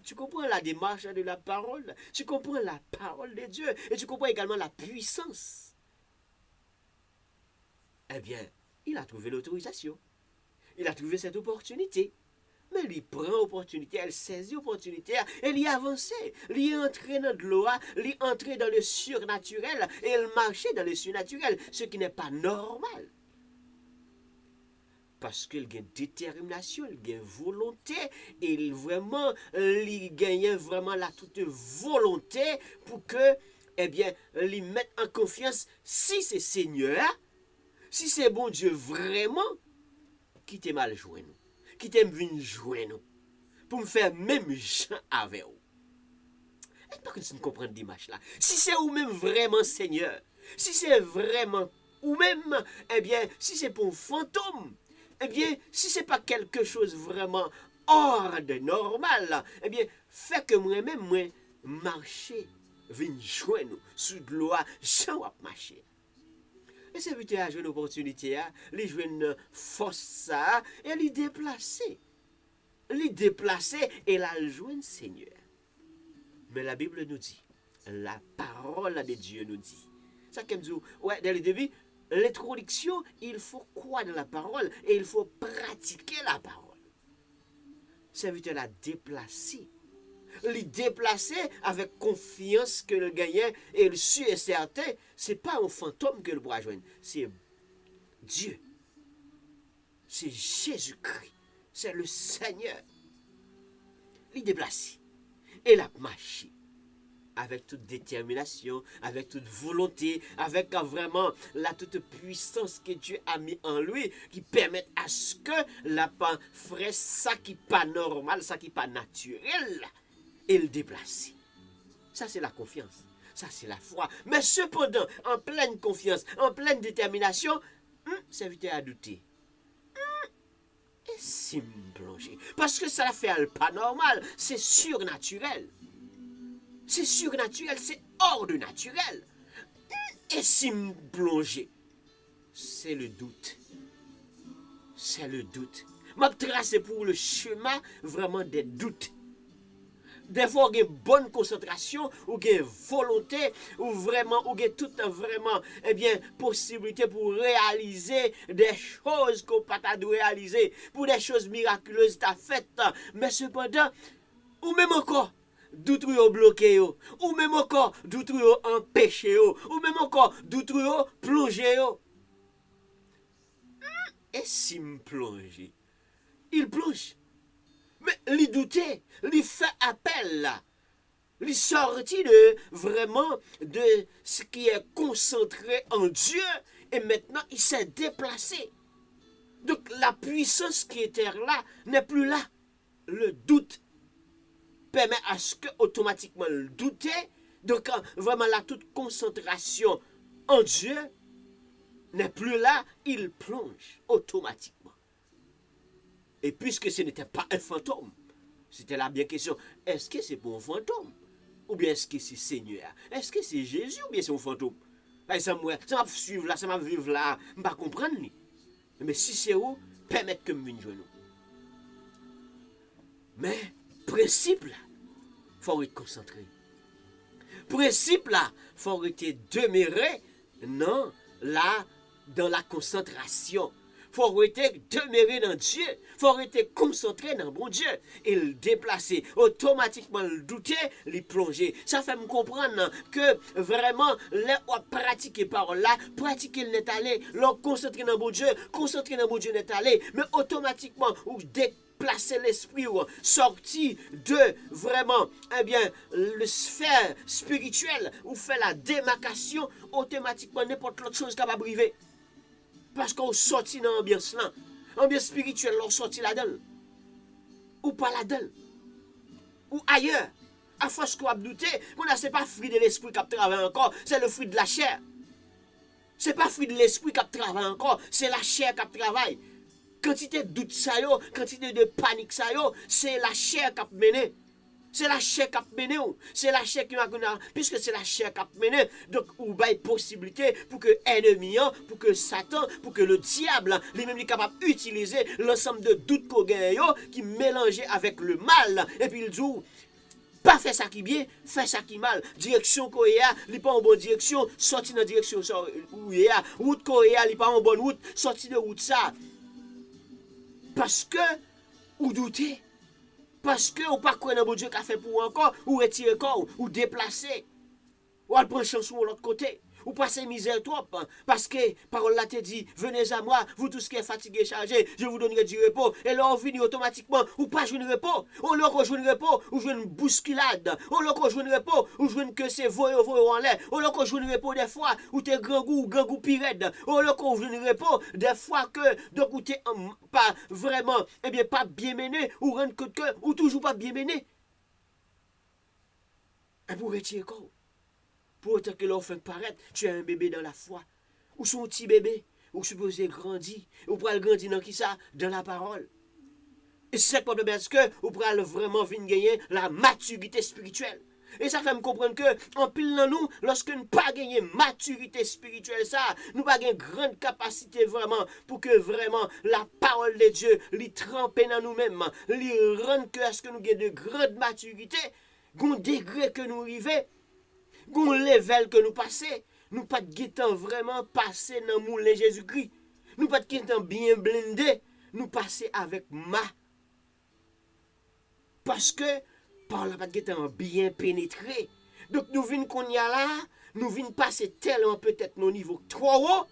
Tu comprends la démarche de la parole? Tu comprends la parole de Dieu? Et tu comprends également la puissance? Eh bien, il a trouvé l'autorisation. Il a trouvé cette opportunité. Mais il prend l'opportunité, elle saisit l'opportunité, elle y avance. Il est entré dans de l'eau, il est entré dans le surnaturel, et il marchait dans le surnaturel, ce qui n'est pas normal. Parce qu'il a une détermination, il a une volonté, et il gagne vraiment la toute volonté pour que, eh bien, il mette en confiance, si c'est Seigneur, si c'est bon Dieu vraiment, qui t'est mal joué nous, qui t'aime venir jouer nous, pour me faire même gens avec vous. Et pas que tu ne comprennes l'image là. Si c'est ou même vraiment Seigneur, si c'est vraiment, ou même, eh bien, si c'est pour un fantôme, eh bien, si c'est pas quelque chose vraiment hors de normal, eh bien, fait que moi-même, moi, marcher, venir jouer nous, sous de l'eau, j'en vais marcher. Et c'est vite à jouer une opportunité, les jouer une force, et les déplacer. Les déplacer et la jouer un Seigneur. Mais la Bible nous dit, la parole de Dieu nous dit. Ça comme dit, ouais, dès le début, l'introduction, il faut croire dans la parole et il faut pratiquer la parole. Serviteur la déplacer. Les déplacer avec confiance que le gagnant et le sûr et certain, c'est pas un fantôme que le pourra joindre, c'est Dieu. C'est Jésus-Christ. C'est le Seigneur. Les déplacer. Et la marcher. Avec toute détermination, avec toute volonté, avec vraiment la toute puissance que Dieu a mis en lui, qui permet à ce que la ferait ça qui n'est pas normal, ça qui n'est pas naturel, et le déplacer. Ça, c'est la confiance. Ça, c'est la foi. Mais cependant, en pleine confiance, en pleine détermination, serviteur a douté. Et si me plonger? Parce que ça fait pas normal, c'est surnaturel. C'est surnaturel, c'est hors de naturel. Et si me plonger? C'est le doute. C'est le doute. M'a tracé pour le chemin vraiment des doutes. Des fois, il y a une bonne concentration, ou il y a une volonté, ou vraiment, ou il y a toute vraiment, eh bien, possibilité pour réaliser des choses qu'on n'a pas réaliser, pour des choses miraculeuses t'as faites. Mais cependant, ou même encore, d'autres ont bloqué, ou même encore, d'autres ont empêché, ou même encore, d'autres ont plongé. Et si me plonge, il plonge. Mais il doutait, il fait appel là. Il sortit vraiment de ce qui est concentré en Dieu et maintenant il s'est déplacé. Donc la puissance qui était là n'est plus là. Le doute permet à ce que automatiquement le douter, donc vraiment la toute concentration en Dieu n'est plus là, il plonge automatiquement. Et puisque ce n'était pas un fantôme, c'était la bien question, est-ce que c'est pour un fantôme? Ou bien est-ce que c'est Seigneur? Est-ce que c'est Jésus ou bien c'est un fantôme? Ça m'a suivre là, ça m'a vivre là, je ne vais pas comprendre. Mais si c'est où, permettez que je vienne joindre. Mais, principe là, faut être concentré. Principe là, faut être demeuré, non, là, dans la concentration. Faut être demeuré dans Dieu. Faut être concentré dans bon Dieu. Et le déplacer, automatiquement le douter, le plonger. Ça fait me comprendre que vraiment, là, on pratique parole là, pratiquer le net aller, l'on concentré dans bon Dieu, concentré dans bon Dieu net aller, mais automatiquement, ou déplacer l'esprit ou sorti de vraiment le sphère spirituelle ou fait la démarcation, automatiquement n'importe l'autre chose capable de arriver. Parce qu'on sortit dans l'ambiance là. L'ambiance spirituelle, on sortit là-dedans. Ou pas là-dedans. Ou ailleurs. À force qu'on a douté, ce n'est pas le fruit de l'esprit qui travaille encore, c'est le fruit de la chair. Ce n'est pas le fruit de l'esprit qui travaille encore, c'est la chair qui travaille. Quantité de doute, quantité de panique, c'est la chair qui a mené. C'est la chair qui a mené. C'est la chair qui a mené. Puisque c'est la chair qui a mené, donc il y a une possibilité pour que l'ennemi, pour que Satan, pour que le diable, lui-même est capable d'utiliser l'ensemble de doutes qu'on gagne, qui mélangent avec le mal. Et puis il dit, pas faire ça qui bien, faire ça qui mal. Direction qu'on y a, il n'est pas en bonne direction, sorti dans la direction où il y a. Route qu'on y a, il n'est pas en bonne route, sorti de route ça. Parce que, ou douter. Parce que ou pas croire dans bon Dieu qu'a fait pour encore, ou retirer corps, ou déplacer, ou aller prendre chanson de l'autre côté, ou passer misère trop. Parce que parole là te dit, venez à moi, vous tous qui êtes fatigués, chargés, je vous donnerai du repos. Et là on finit automatiquement, ou pas jouer de repos, on leur rejoue de repos, ou jouer une bousculade, on leur rejoue de repos, ou jouer que c'est voyou en l'air, on leur rejoue de repos des fois, ou t'es grand goût pirate, on leur rejoue de repos des fois que, donc ou t'es pas vraiment, pas bien mené, ou rendre que, ou toujours pas bien mené. Et pour retirer quoi? Pour autant que l'on fait paraître, tu es un bébé dans la foi. Ou son petit bébé, ou supposé grandir. Ou pour le grandir dans qui ça? Dans la parole. Et c'est ça que parce que ou pour vraiment venir gagner la maturité spirituelle. Et ça fait me comprendre que, en pile dans nous, lorsque nous pas gagner maturité spirituelle, ça, nous pas gagner grande capacité vraiment, pour que vraiment la parole de Dieu, lui trempe dans nous-mêmes, lui rende que, est-ce que nous gagnons de grande maturité, qu'on degré que nous arrivons, gon level que nous passons, nous pas de guetant vraiment passé dans le moulin Jésus-Christ. Nous pas de guetant bien blindé, nous passer avec ma. Parce que par la pas de guetant bien pénétré. Donc nous venons qu'on y a là, nous venons passer tellement peut-être nos niveaux trop haut.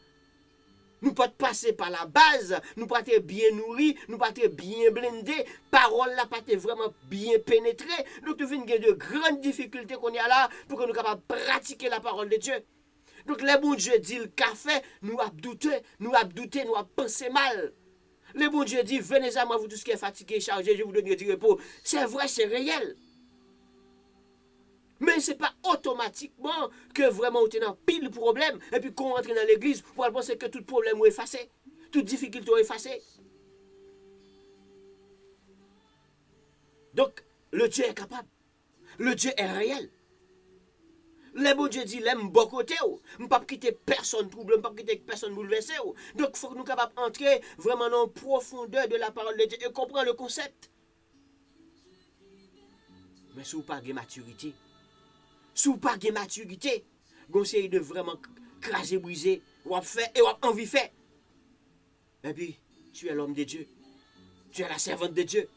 Nous pas passer par la base, nous pas être bien nourris, nous pas être bien blindés, parole là pas être vraiment bien pénétrée. Donc nous venons de grandes difficultés qu'on y a là pour que nous capables de pratiquer la parole de Dieu. Donc le bon Dieu dit le café, nous avons douté, nous avons pensé mal. Le bon Dieu dit, venez à moi, vous tous qui êtes fatigués, chargés, je vous donnerai du repos. C'est vrai, c'est réel. Mais ce n'est pas automatiquement que vraiment on est dans pile problème et puis qu'on rentre dans l'église pour penser que tout problème est effacé, toute difficulté est effacée. Donc, le Dieu est capable. Le Dieu est réel. Le bon Dieu dit, l'aime bon côté, je ne peux pas quitter personne trouble, je ne peux pas quitter personne bouleversé. Donc, il faut que nous soyons capables d'entrer vraiment dans la profondeur de la parole de Dieu et comprendre le concept. Mais si vous n'avez pas de maturité, si vous n'avez pas de maturité, vous essayez de vraiment craser, briser, ou faire et ou envie faire. Et puis, tu es l'homme de Dieu. Tu es la servante de Dieu.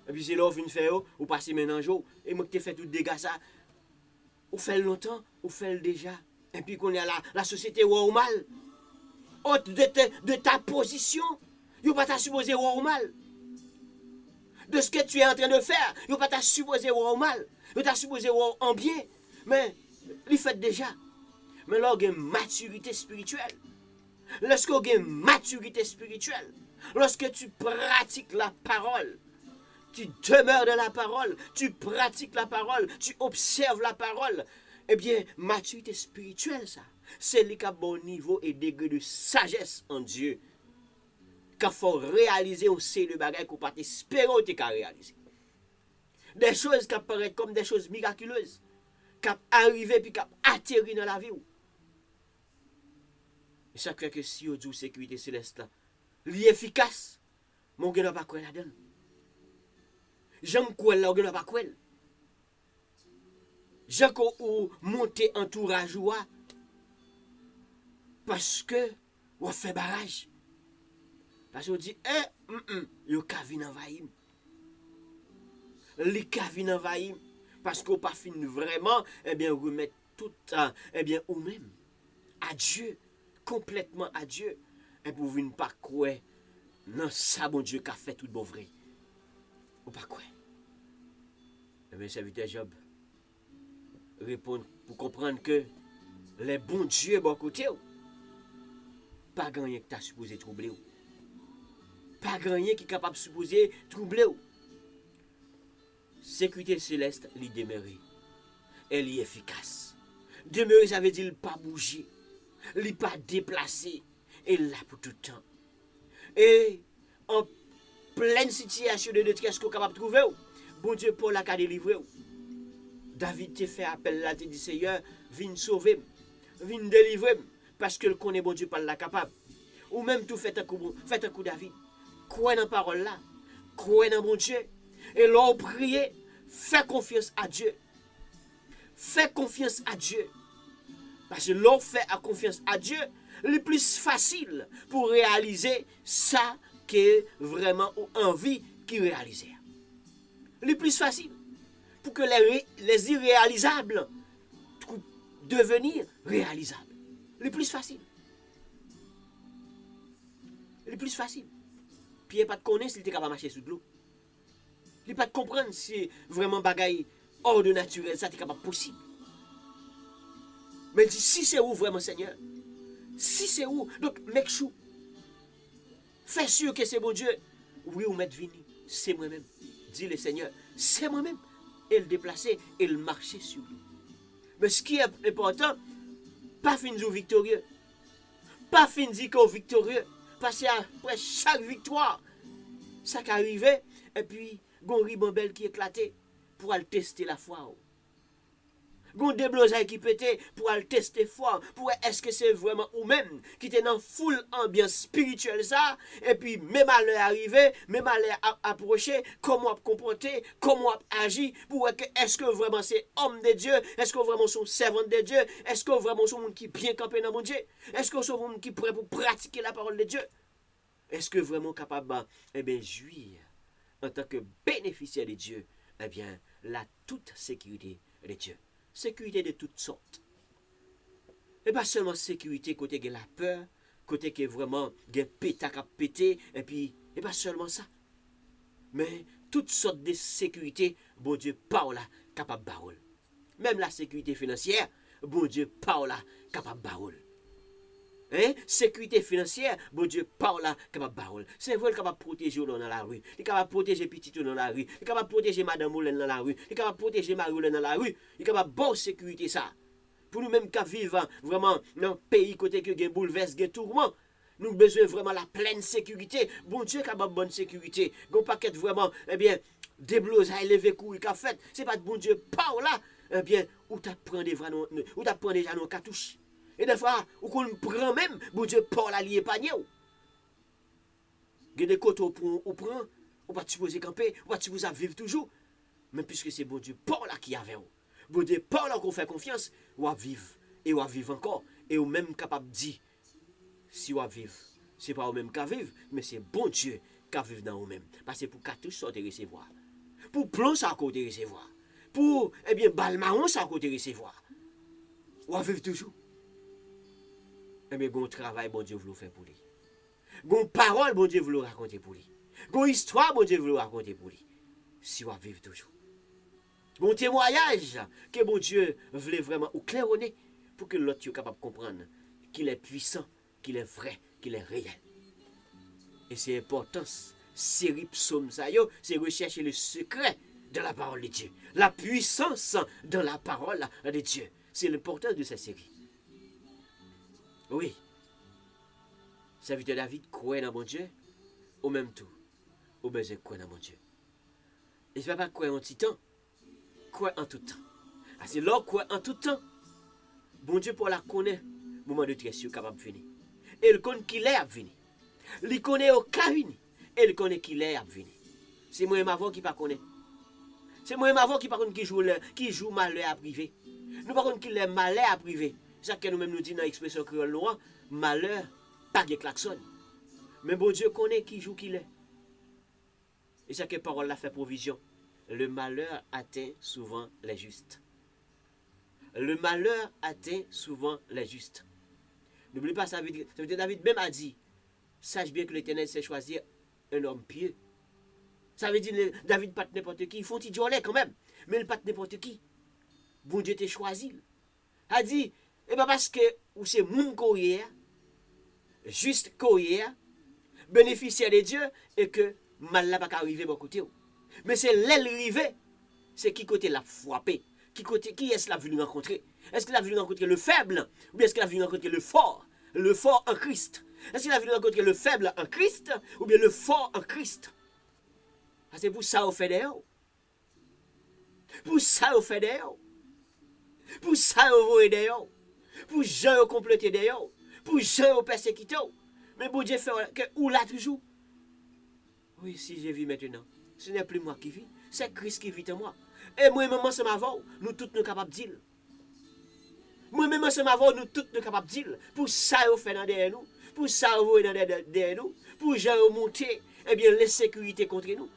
Et puis, c'est là où vous faites, vous passez maintenant jour, et moi qui t'ai fait tout dégâts ça. Vous faites longtemps, vous faites déjà. Et puis qu'on est là, la société ou mal. Haute de ta position, vous pas supposé ou mal. De ce que tu es en train de faire, vous pas supposé ou mal. Vous pas supposé ou en bien. Mais, vous faites déjà. Mais là, vous avez une maturité spirituelle. Lorsque vous avez une maturité spirituelle, lorsque tu pratiques la parole, tu demeures dans la parole, tu pratiques la parole, tu observes la parole, eh bien, maturité spirituelle, ça, c'est le cas bon niveau et degré de sagesse en Dieu. Qu'il faut réaliser un série de bagages qu'on peut espérer qu'à réaliser. Des choses qui apparaissent comme des choses miraculeuses, qui arrivent puis qui atterrissent dans la vie. Et ça fait que si on dit sécurité céleste, l'efficace, mon gars n'a pas quoi là-dedans. J'aime quoi là, ou pas quoi. J'aime ou monter entourage ou parce que on fait barrage. Parce qu'on dit, yo ka vin envahir. Li ka vin envahir. Parce qu'on pas fin vraiment, remettre tout, ou même, à Dieu, complètement à Dieu. Et pour venir pas quoi, non, ça, bon Dieu, qu'a fait tout bon vrai. Ou pas quoi. Serviteur Job, répondre pour comprendre que les bons dieux bon côté, pas gagné que tu as supposé troubler. Pas gagné qui est capable de supposer troubler. Sécurité céleste, elle demeure. Elle est efficace. Demeurer, ça veut dire pas bouger. Elle pas déplacer. Elle est là pour tout le temps. Et en pleine situation de détresse qu'on est capable de trouver, bon Dieu, Paul a délivré. David te fait appel là, te dit Seigneur, viens sauver, viens délivrer, parce que le connaît bon Dieu pas la capable. Ou même tout fait un coup David. Croyez dans la parole là, croyez dans bon Dieu. Et l'on prier, fais confiance à Dieu. Fais confiance à Dieu. Parce que l'on fait confiance à Dieu, le plus facile pour réaliser ça que vraiment ou envie qui réaliser. Le plus facile pour que les irréalisables devenir réalisables. Le plus facile. Le plus facile. Puis il n'y a pas de connaître s'il était capable de marcher sous de l'eau. Il n'y a pas de comprendre si vraiment bagaille hors de naturel, ça est capable possible. Mais il dit, si c'est où vraiment Seigneur, si c'est où, donc make sure, fais sûr que c'est bon Dieu. Oui, ou mettre vini, c'est moi-même. Dis le Seigneur, c'est moi-même. Et le déplacer et le marcher sur lui. Mais ce qui est important, pas fin de victorieux. Pas fin de dire qu'on est victorieux. Parce qu'après chaque victoire, ça qui arrive, et puis, gon ribambelle qui éclatait pour aller tester la foi. Gon déblosage qui pétait pour aller tester foi. Pour est-ce que c'est vraiment ou même qui était dans full ambiance spirituelle ça, et puis même à l'heure arrivé, même à l'heure approché, comment comporter, comment agir, pour est-ce que vraiment c'est homme de Dieu, est-ce que vraiment sont servant de Dieu, est-ce que vraiment sont monde qui bien campé dans mon Dieu, est-ce que sont monde qui prêt pour pratiquer la parole de Dieu, est-ce que vraiment capable jouir en tant que bénéficiaire de Dieu, la toute sécurité de Dieu. Sécurité de toutes sortes. Et pas seulement sécurité côté de la peur, côté que vraiment des pétac à péter, et puis, et pas seulement ça. Mais toutes sortes de sécurité, bon Dieu, pas là, capable de barrer. Même la sécurité financière, bon Dieu, pas là, capable de barrer. Sécurité financière, bon Dieu, par là, capable de barrer. C'est vrai, capable de protéger dans la rue. Il est capable de protéger petit dans la rue. Il est capable de protéger madame Moulin dans la rue. Il est capable de protéger Marie dans la rue. Il est capable de bonne sécurité ça. Pour nous-mêmes qui vivons vraiment dans un pays côté que il bouleverse, il tourment. Nous avons besoin vraiment la pleine sécurité. Bon Dieu, capable de bonne sécurité. Gon paquet vraiment, déblose à élever couille qu'a fait. C'est pas de bon Dieu, par là, ou t'as pris déjà nos cartouches. Et des fois, ou qu'on prend même, bon Dieu, Paul a lié panier. Il y a des côtés où on prend, on va supposer camper, on va supposer vivre toujours. Mais puisque c'est bon Dieu, Paul qui avait. Bon Dieu, Paul qu'on fait confiance, on va vivre. Et on va vivre encore. Et on même capable de dire, si on va vivre, ce n'est pas au même qu'à vivre, mais c'est bon Dieu qui vivre dans nous-mêmes. Parce que pour cartouche, ça te recevoir. Pour plomb, ça te recevoir. Pour, balle marron, ça te recevoir. On va vivre toujours. Bon travail, bon Dieu vous le fait pour lui. Bon parole, bon Dieu vous le raconter pour lui. Bon histoire, bon Dieu vous le raconter pour lui. Si on vivre toujours. Bon témoignage que bon Dieu voulait vraiment ou claironner pour que l'autre soit capable de comprendre qu'il est puissant, qu'il est vrai, qu'il est réel. Et c'est important, série psaume ça yo, c'est rechercher le secret de la parole de Dieu. La puissance dans la parole de Dieu. C'est l'importance de cette série. Oui. Serviteur David croit dans mon Dieu, au même tout, au besoin de croire dans mon Dieu. Et ce n'est pas croire en petit temps, croire en tout temps. C'est là croire en tout temps. Bon Dieu pour la connaître, moment de stress capable de venir. Et il connaît qu'il est à venir. Il connaît au cas venir. Et il connaît qu'il est à venir. C'est moi et ma voix qui ne connaît. C'est moi-même avant qui par contre qui joue malheur à privé. Nous par contre qui les malheur à privé. C'est ça que nous-mêmes nous dit dans l'expression créole noire, malheur, pas de klaxon. Mais bon Dieu connaît qui joue qui l'est. Et ça que parole la fait provision. Le malheur atteint souvent les justes. Le malheur atteint souvent les justes. N'oublie pas, ça veut dire David même a dit, sache bien que l'Éternel sait choisir un homme pieux. Ça veut dire David pas n'importe qui. Il faut qu'il jolie quand même. Mais il pas n'importe qui. Bon Dieu t'a choisi. A dit, et pas parce que ou c'est moun koye, juste koye, bénéficiaire de Dieu, et que mal n'a pas arrivé bon côté. Mais c'est l'aile rivé, c'est qui côté l'a frappé. Qui est-ce qu'il a venu rencontrer? Est-ce qu'il a venu rencontrer le faible? Ou bien est-ce qu'il a venu rencontrer le fort? Le fort en Christ. Est-ce qu'il a venu rencontrer le faible en Christ? Ou bien le fort en Christ? C'est pour ça qu'on fait des hauts. Pour ça qu'on fait des hauts. Pour ça qu'on voit des hauts. Pour gens compléter des hauts. Pour gens persécuter. Mais bon Dieu fait que ou là toujours. Oui, si je vis maintenant, ce n'est plus moi qui vis, c'est Christ qui vit en moi. Et moi-même, c'est ma voix, nous tous nous capables de dire. Moi-même, c'est ma voix, nous tous nous capables de dire. Pour ça, on fait dans derrière nous. Pour ça, on voit dans derrière nous. Pour gens monter, eh bien, l'insécurité contre nous.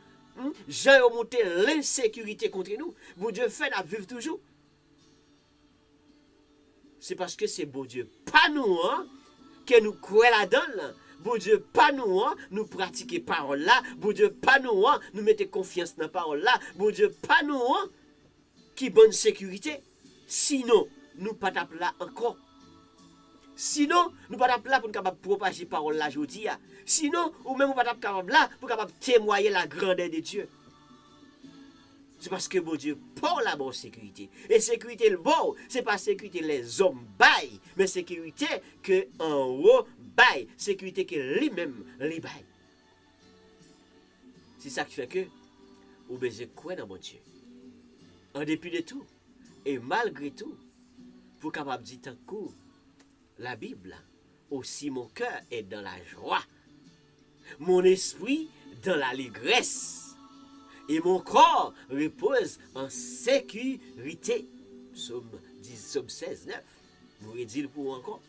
Gens monter l'insécurité contre nous. Bon Dieu fait la vivre toujours. C'est parce que c'est bon Dieu, pas nous, hein, que nous croyons là-dedans. Bon Dieu, pas nous, hein, nous pratiquer parole là. Bon Dieu, pas nous, hein, nous mettons confiance dans la parole là. Bon Dieu, pas nous, hein, qui bonne sécurité. Sinon, nous pas taper là encore. Sinon, nous pas taper là pour nous capable propager parole là aujourd'hui. Sinon, ou même nous pas capable là pour capable témoigner la grandeur de Dieu. C'est parce que bon Dieu pour la bonne sécurité. Et sécurité le bon, c'est pas sécurité les hommes baillent, mais sécurité que en haut baille, sécurité que lui-même les baille. C'est ça qui fait que vous besoin quoi dans bon Dieu. En dépit de tout et malgré tout, vous capable de dire tant coup la Bible, aussi mon cœur est dans la joie, mon esprit dans l'allégresse. Et mon corps repose en sécurité. Psaume 16, 9. Vous dire pour encore.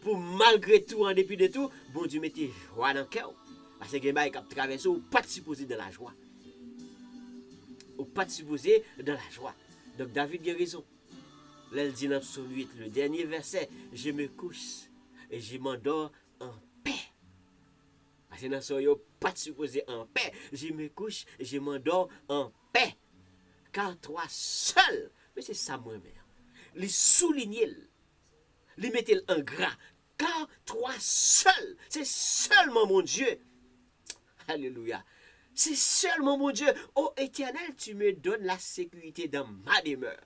Pour malgré tout, en dépit de tout, bon Dieu mettez joie dans le cœur. Parce que les gens qui traversent, ou pas de supposer dans la joie. Ou pas de supposer dans la joie. Donc David a raison. Là, il dit dans Psaume 8, le dernier verset, je me couche et je m'endors en paix. Parce que dans ce cas, pas de supposer en paix. Je me couche et je m'endors en paix. Car toi seul, mais c'est ça moi-même, les souligner, les mettre en gras. Car toi seul, c'est seulement mon Dieu. Alléluia. C'est seulement mon Dieu. Ô Éternel, tu me donnes la sécurité dans ma demeure.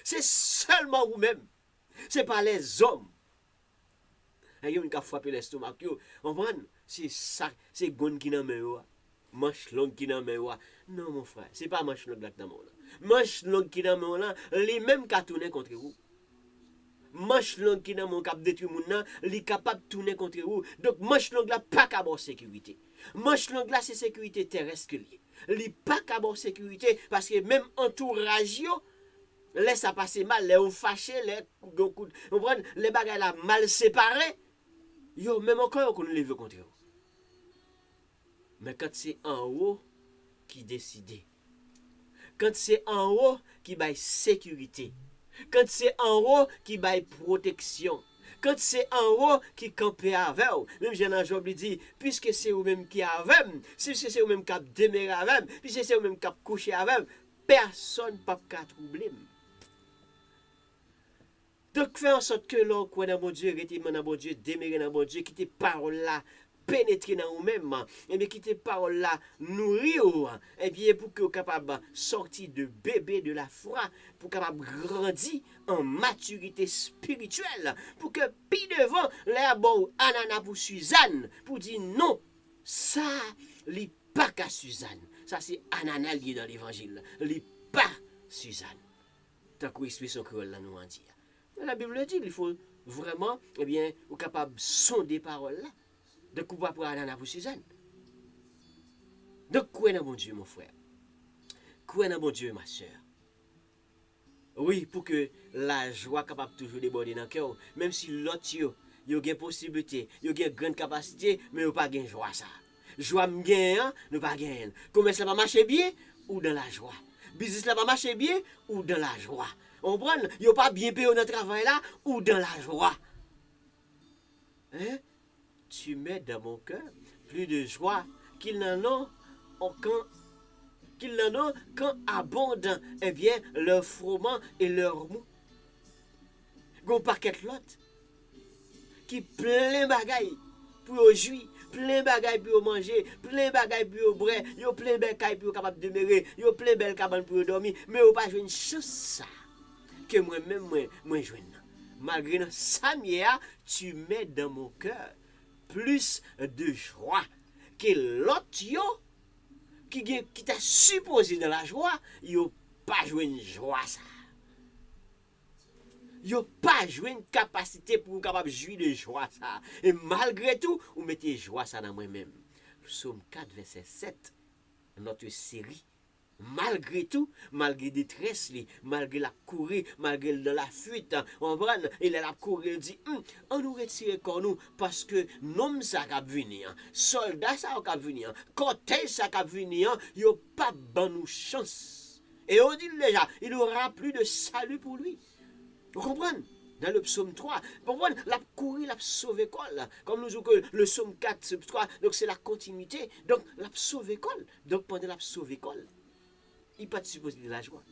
C'est seulement vous-même. Ce n'est pas les hommes. Il y a une qui a frappé l'estomac. On comprend? C'est ça, c'est gon qui n'a pas manche longue qui n'a pas. Non, mon frère, c'est pas manche longue là qui n'a pas. Manche longue qui n'a pas, les mêmes qui tournent contre vous. Manche longue qui n'a pas détruit mon nan, les capable de tourner contre vous. Donc, manche longue là, pas qu'à bon sécurité. Manche longue là, c'est sécurité terrestre lié. Les pas qu'à bon sécurité, parce que même entourage, laisse ça passer mal, les fâché, les bagages là mal séparés. Yo, même encore, on les veut contre vous. Mais quand c'est en haut qui décide, quand c'est en haut qui baille sécurité, quand c'est en haut qui baille protection, quand c'est en haut qui campe avec vous, même Jean Job lui dit, puisque c'est vous-même qui avez, puisque c'est vous-même qui avez demeuré avec, puisque c'est vous-même qui avez couché avec, personne ne peut troubler. Donc, fais en sorte que l'on croit dans mon Dieu, rétime dans mon Dieu, déméré dans mon Dieu, qui tes paroles là, pénétrer dans vous-même, et bien qui tes paroles là, nourrir, et bien pour que vous capable de sortir de bébé de la foi, pour capable grandir en maturité spirituelle, pour que puis devant, les bon ananas pour Suzanne, pour dire non, ça, li pas qu'à Suzanne. Ça, c'est ananas lié dans l'évangile. Li pas Suzanne. Tant qu'on expression créole là, nous en dit. La Bible dit qu'il faut vraiment, eh bien, être capable de sonder paroles là. De couper pour ananas pour Suzanne. Donc, quoi dans mon Dieu, mon frère? Crois dans mon Dieu, ma soeur. Oui, pour que la joie capable toujours déborder dans le cœur, même si l'autre yo a une possibilité, yo a une grande capacité, mais yo pas gain joie ça. Joie me gagne, nous pas gagne. Commerce là pas marcher bien ou dans la joie. Business là pas marcher bien ou dans la joie. On prend, yo pas bien payé dans travail là ou dans la joie. Hein? Tu mets dans mon cœur plus de joie qu'ils n'en ont quand abondent, eh bien, leur froment et leur mou. Gon paquet l'autre qui plein bagaille pour jouir, plein bagaille pour manger, plein bagaille pour boire, yo plein bagaille pour capable demeurer, yo plein belle cabane pour dormir, mais yo pas jouer une chance ça que moi-même moi joindre. Malgré ça, tu mets dans mon cœur plus de joie que l'autre yo qui t'a supposé dans la joie, yo pas joué une joie ça. Yo pas joué une capacité pour capable jouir de joie ça. Et malgré tout, vous mettez joie ça dans moi-même. Psaume 4 verset 7, notre série. Malgré tout, malgré détresse, malgré la courir, malgré de la fuite, on prend, il a la courir, il dit, on nous retire comme nous, parce que nom ça va venir, soldat ça va venir, cortège ça va venir, il n'y a pas de nous chance. Et on dit déjà, il n'aura plus de salut pour lui. Vous comprenez? Dans le psaume 3, vous comprenez? La courir, la sauver col. Comme nous disons que le psaume 4, psaume 3, donc c'est la continuité. Donc la sauver col. Donc pendant la sauver col, il n'est pas supposé de la joie.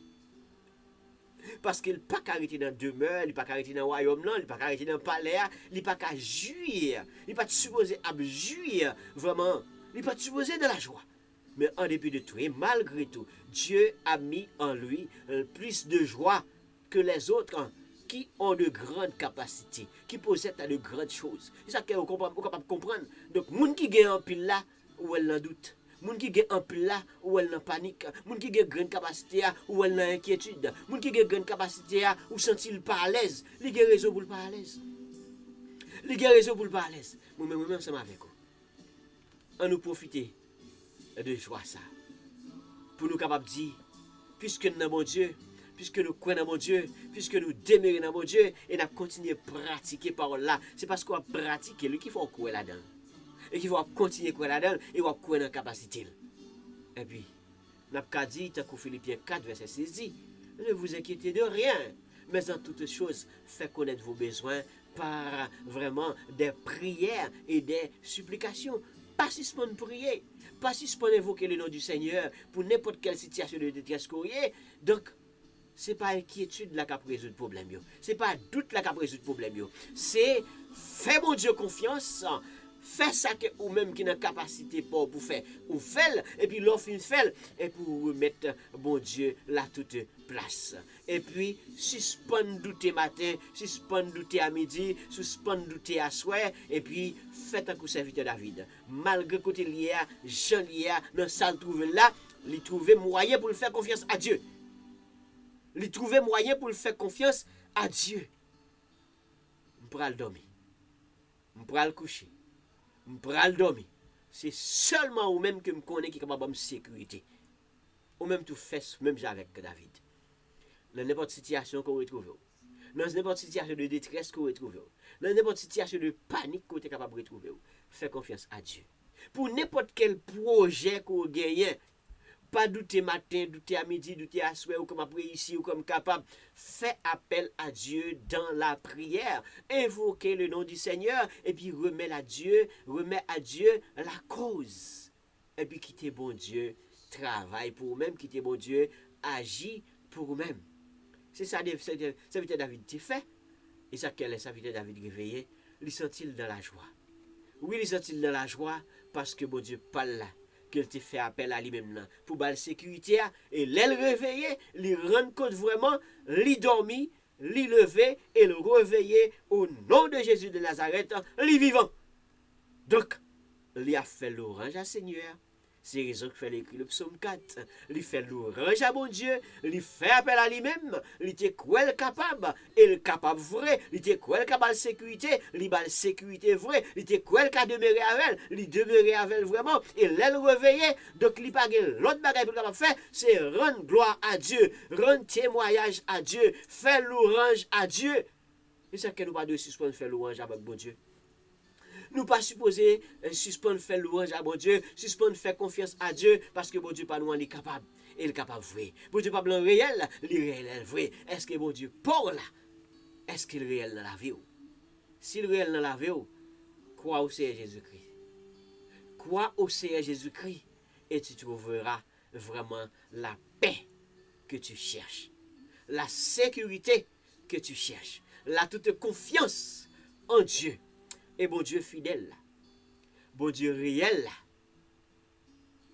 Parce qu'il n'est pas arrêté dans la demeure, il n'est pas arrêté dans le royaume, il n'est pas arrêté dans le palais, il n'est pas qu'à jouir. Il n'est pas supposé à jouir, vraiment. Il n'est pas supposé de la joie. Mais en dépit de tout, et malgré tout, Dieu a mis en lui plus de joie que les autres qui ont de grandes capacités, qui possèdent de grandes choses. C'est ça qu'on est capable de comprendre. Donc, les gens qui gagnent un pile là, où elle en doute. Les gens qui gagnent un pile là, où elle en panique. Les gens qui gagnent grande capacité, où elle en inquiétude. Les gens qui gagnent grande capacité, où sentent-ils pas à l'aise. Les gens raison pour le pas à l'aise. Les gens raison pour le pas à l'aise. Moi-même, ensemble avec vous. On nous profiter de joie ça. Pour nous capables de dire, puisque nous avons mon Dieu, puisque nous croyons dans mon Dieu, puisque nous demeurons dans mon Dieu, et nous continuons à pratiquer par là, c'est parce qu'on a pratiqué lui qu'il faut croire là-dedans. Et qu'il faut continuer à croire là-dedans, et on va croire dans la capacité. Et puis, nous avons dit, tant que Philippiens 4, verset 6 dit, ne vous inquiétez de rien, mais en toutes choses, faites connaître vos besoins par vraiment des prières et des supplications. Pas suspendre prier, pas suspendre invoquer le nom du Seigneur pour n'importe quelle situation de détresse courrier. Donc, ce n'est pas inquiétude là qui a résoudre le problème. Ce n'est pas doute là qui a résoudre le problème. C'est faire mon Dieu confiance. Fais ça que ou même qui n'a capacité pour faire. Ou fait, et puis l'offre une fait, et pour remettre bon Dieu la toute place. Et puis, suspend douter matin, suspend douter à midi, suspend douter à soir, et puis faites un coup serviteur David. Malgré côté lié, Jean lié, dans salle trouvé là, il trouvait moyen pour le faire confiance à Dieu. Il trouvait moyen pour le faire confiance à Dieu. Je pourrais le dormir. Je pourrais le coucher. Je pourrais le dormir. C'est seulement ou même que je connais qui est capable de me sécurité. Ou même tout fait, même avec David. Dans n'importe situation qu'on retrouve. Dans n'importe situation de détresse qu'on retrouve. Dans n'importe situation de panique qu'on est capable de retrouver. Fais confiance à Dieu. Pour n'importe quel projet qu'on gagne, pas douter matin, douter à midi, douter à soir, ou comme après ici, ou comme capable. Fais appel à Dieu dans la prière. Invoquez le nom du Seigneur, et puis remets à Dieu la cause. Et puis quittez bon Dieu, travaille pour vous-même, quittez bon Dieu, agis pour vous-même. C'est ça, serviteur David t'est fait. Et ça, quel est serviteur David réveillé? Il sent-il dans la joie? Oui, il sent-il dans la joie, parce que bon Dieu parle là. Qu'il te fait appel à lui-même pour la sécurité et l'aile réveillé, lui rendre compte vraiment, lui dormir, lui lever et le réveiller au nom de Jésus de Nazareth, lui vivant. Donc, lui a fait l'orange à Seigneur. C'est raison que fait l'écrit le psaume 4. Il fait louange à bon Dieu, il fait appel à lui-même, il était quoi capable, et le capable vrai, il était quoi capable de sécurité, il a sécurité vrai, il était quoi capable de demeurer avec elle, il demeurait avec elle vraiment, et l'elle réveillée, donc il pas l'autre bagage pour capable faire, c'est rendre gloire à Dieu, rendre témoignage à Dieu, faire louange à Dieu. Et c'est que nous pas de suspendre faire louange à bon Dieu. Nous pas supposé suspendre faire louange à bon Dieu, suspendre faire confiance à Dieu, parce que bon Dieu pas nous est capable. Il est capable vrai. Bon Dieu pas blanc réel, il est réel vrai. Est-ce que bon Dieu parle là? Est-ce qu'il est réel dans la vie? S'il est réel dans la vie, crois au Seigneur Jésus-Christ. Crois au Seigneur Jésus-Christ et tu trouveras vraiment la paix que tu cherches, la sécurité que tu cherches, la toute confiance en Dieu. Et bon Dieu fidèle, bon Dieu réel,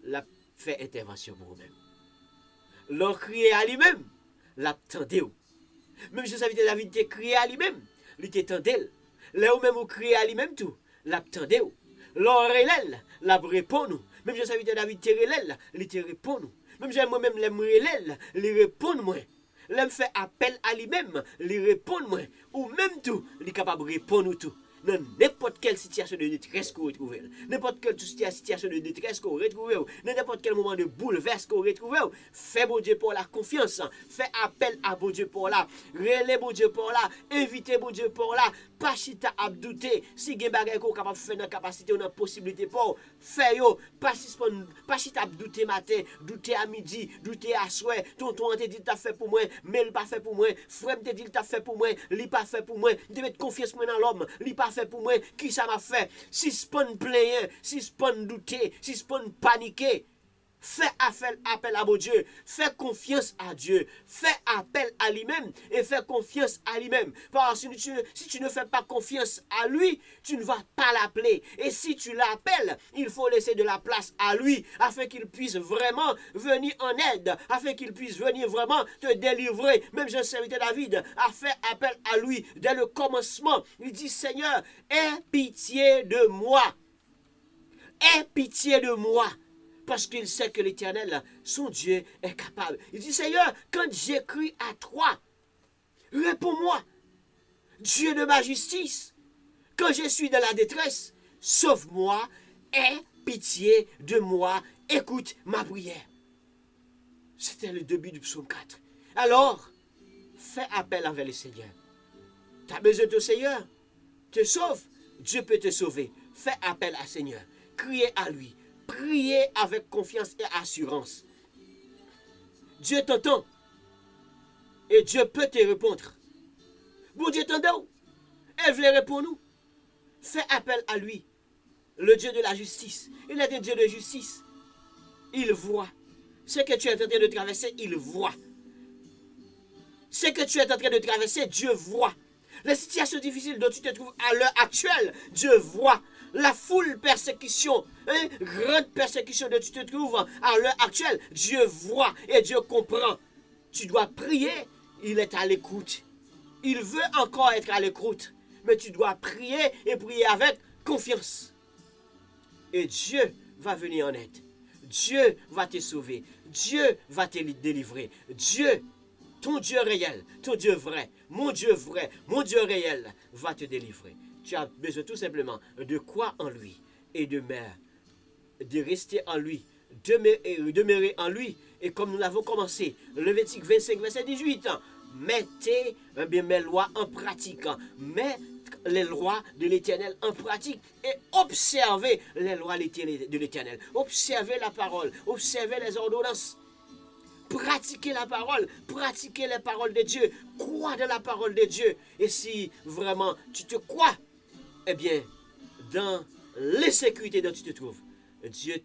l'a fait intervention pour vous-même. L'on crié à lui-même, l'attendez. Même si ça veut dire David t'a crié à lui-même, il t'attendait. Là où même vous criez à lui-même tout, l'attendez. L'on relève, l'a répond nous. Même si ça veut dire David t'a relève, il te répond nous. Même si moi-même l'aime relève, il répond moi. L'aime fait appel à lui-même, il répond moi. Ou même tout, il est capable de répondre tout. Dans n'importe quelle situation de détresse qu'on retrouve, n'importe quelle situation de détresse qu'on retrouve, dans n'importe quel moment de bouleverse qu'on retrouve, fais bon Dieu pour la confiance, fais appel à bon Dieu pour la, relais bon Dieu pour la, invitez bon Dieu pour la, pas chita à douter, si gen bagay qu'on capable faire dans capacité ou dans possibilité pour faire yo, pas chita à douter matin, douter à midi, douter à soir, tonton te dit t'as fait pour moi, mais il pas fait pour moi, frère te dit t'as fait pour moi, il pas fait pour moi, de mettre confiance dans l'homme, il pas fait pour moi, qui ça m'a fait? Si spawn player, si spawn douter, si spawn paniquer, fais appel à mon Dieu, fais confiance à Dieu, fais appel à lui-même et fais confiance à lui-même. Parce que si tu ne fais pas confiance à lui, tu ne vas pas l'appeler. Et si tu l'appelles, il faut laisser de la place à lui afin qu'il puisse vraiment venir en aide, afin qu'il puisse venir vraiment te délivrer. Même Jean-Serviteur David a fait appel à lui dès le commencement. Il dit, Seigneur, aie pitié de moi. Aie pitié de moi. Parce qu'il sait que l'Éternel, son Dieu, est capable. Il dit, Seigneur, quand j'écris à toi, réponds-moi. Dieu de ma justice, quand je suis dans la détresse, sauve-moi, aie pitié de moi, écoute ma prière. C'était le début du psaume 4. Alors, fais appel envers le Seigneur. Tu as besoin de ton Seigneur, te sauve. Dieu peut te sauver. Fais appel à Seigneur. Criez à lui. Priez avec confiance et assurance. Dieu t'entend. Et Dieu peut te répondre. Bon Dieu t'entend. Elle veut répondre nous. Fais appel à lui. Le Dieu de la justice. Il est un Dieu de justice. Il voit. Ce que tu es en train de traverser, il voit. Ce que tu es en train de traverser, Dieu voit. Les situations difficiles dont tu te trouves à l'heure actuelle, Dieu voit. La foule persécution, grande persécution dont tu te trouves à l'heure actuelle, Dieu voit et Dieu comprend. Tu dois prier, il est à l'écoute. Il veut encore être à l'écoute, mais tu dois prier et prier avec confiance. Et Dieu va venir en aide. Dieu va te sauver. Dieu va te délivrer. Dieu, ton Dieu réel, ton Dieu vrai, mon Dieu réel va te délivrer. Tu as besoin tout simplement de croire en lui et de rester en lui, demeurer en lui. Et comme nous l'avons commencé, Lévitique 25, verset 18, mettez mes lois en pratique, mettez les lois de l'Éternel en pratique et observez les lois de l'Éternel. Observez la parole, observez les ordonnances. Pratiquez la parole, pratiquez les paroles de Dieu, crois dans la parole de Dieu. Et si vraiment tu te crois, eh bien, dans l'insécurité dont tu te trouves, Dieu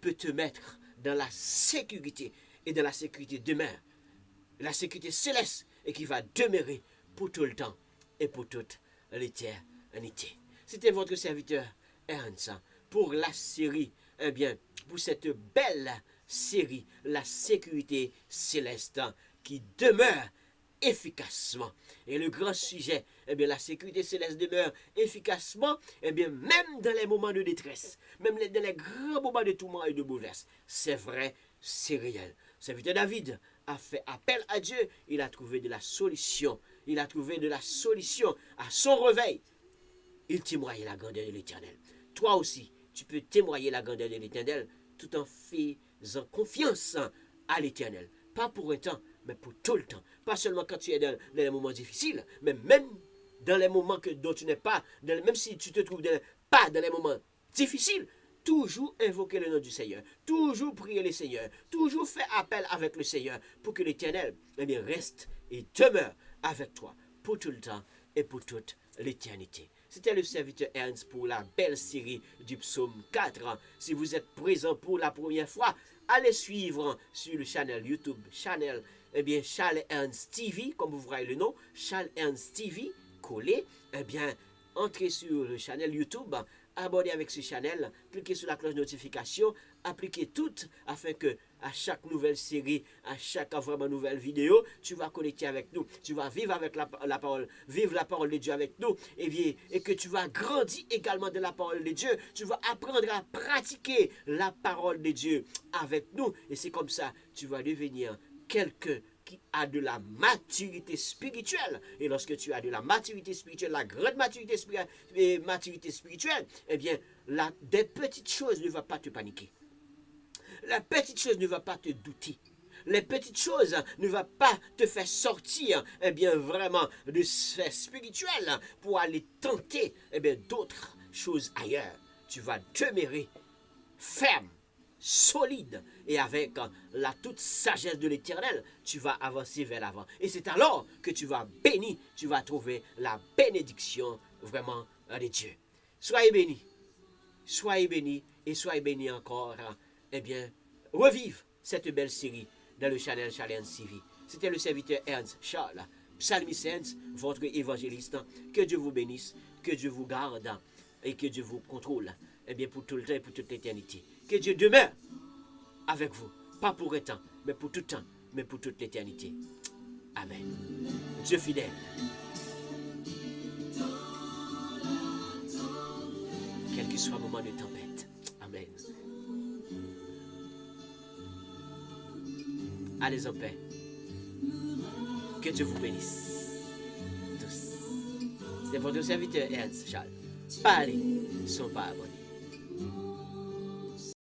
peut te mettre dans la sécurité et dans la sécurité demeure, la sécurité céleste et qui va demeurer pour tout le temps et pour toute l'éternité. C'était votre serviteur Ernst pour la série, eh bien, pour cette belle série, la sécurité céleste qui demeure efficacement. Et le grand sujet, eh bien, la sécurité céleste demeure efficacement, eh bien, même dans les moments de détresse, même dans les grands moments de tourment et de bouleversement. C'est vrai, c'est réel. Serviteur David a fait appel à Dieu, il a trouvé de la solution. Il a trouvé de la solution à son réveil. Il témoignait la grandeur de l'Éternel. Toi aussi, tu peux témoigner la grandeur de l'Éternel tout en faisant confiance à l'Éternel. Pas pour un temps, mais pour tout le temps. Pas seulement quand tu es dans les moments difficiles, mais même dans les moments dont tu n'es pas, même si tu te trouves pas dans les moments difficiles, toujours invoquer le nom du Seigneur, toujours prier le Seigneur, toujours faire appel avec le Seigneur pour que l'Éternel reste et demeure avec toi pour tout le temps et pour toute l'éternité. C'était le serviteur Ernst pour la belle série du psaume 4. Si vous êtes présent pour la première fois, allez suivre sur le channel YouTube, Charles Ernst TV, comme vous voyez le nom, Charles Ernst TV, collé, entrez sur le channel YouTube, abonnez avec ce channel, cliquez sur la cloche de notification, appliquez tout afin que à chaque nouvelle série, à chaque vraiment nouvelle vidéo, tu vas connecter avec nous, tu vas vivre avec la parole, vivre la parole de Dieu avec nous, et que tu vas grandir également de la parole de Dieu, tu vas apprendre à pratiquer la parole de Dieu avec nous, et c'est comme ça, tu vas devenir quelqu'un qui a de la maturité spirituelle. Et lorsque tu as de la maturité spirituelle, la grande maturité spirituelle, eh bien, des petites choses ne vont pas te paniquer. La petite chose ne va pas te douter. Les petites choses ne vont pas te faire sortir, vraiment de sphère spirituelle pour aller tenter, d'autres choses ailleurs. Tu vas demeurer ferme, solide, et avec la toute sagesse de l'Éternel, tu vas avancer vers l'avant. Et c'est alors que tu vas bénir, tu vas trouver la bénédiction vraiment de Dieu. Soyez bénis et soyez bénis encore. Revive cette belle série dans le channel Charles Ernst TV. C'était le serviteur Ernst Charles, psalmiste Ernst, votre évangéliste. Que Dieu vous bénisse, que Dieu vous garde et que Dieu vous contrôle, pour tout le temps et pour toute l'éternité. Que Dieu demeure avec vous, pas pour un temps, mais pour tout temps, mais pour toute l'éternité. Amen. Dieu fidèle. Quel que soit le moment de tempête. Amen. Allez en paix. Que Dieu vous bénisse. Tous. C'est votre serviteur Ernst Charles. Pas aller, sont pas abonnés.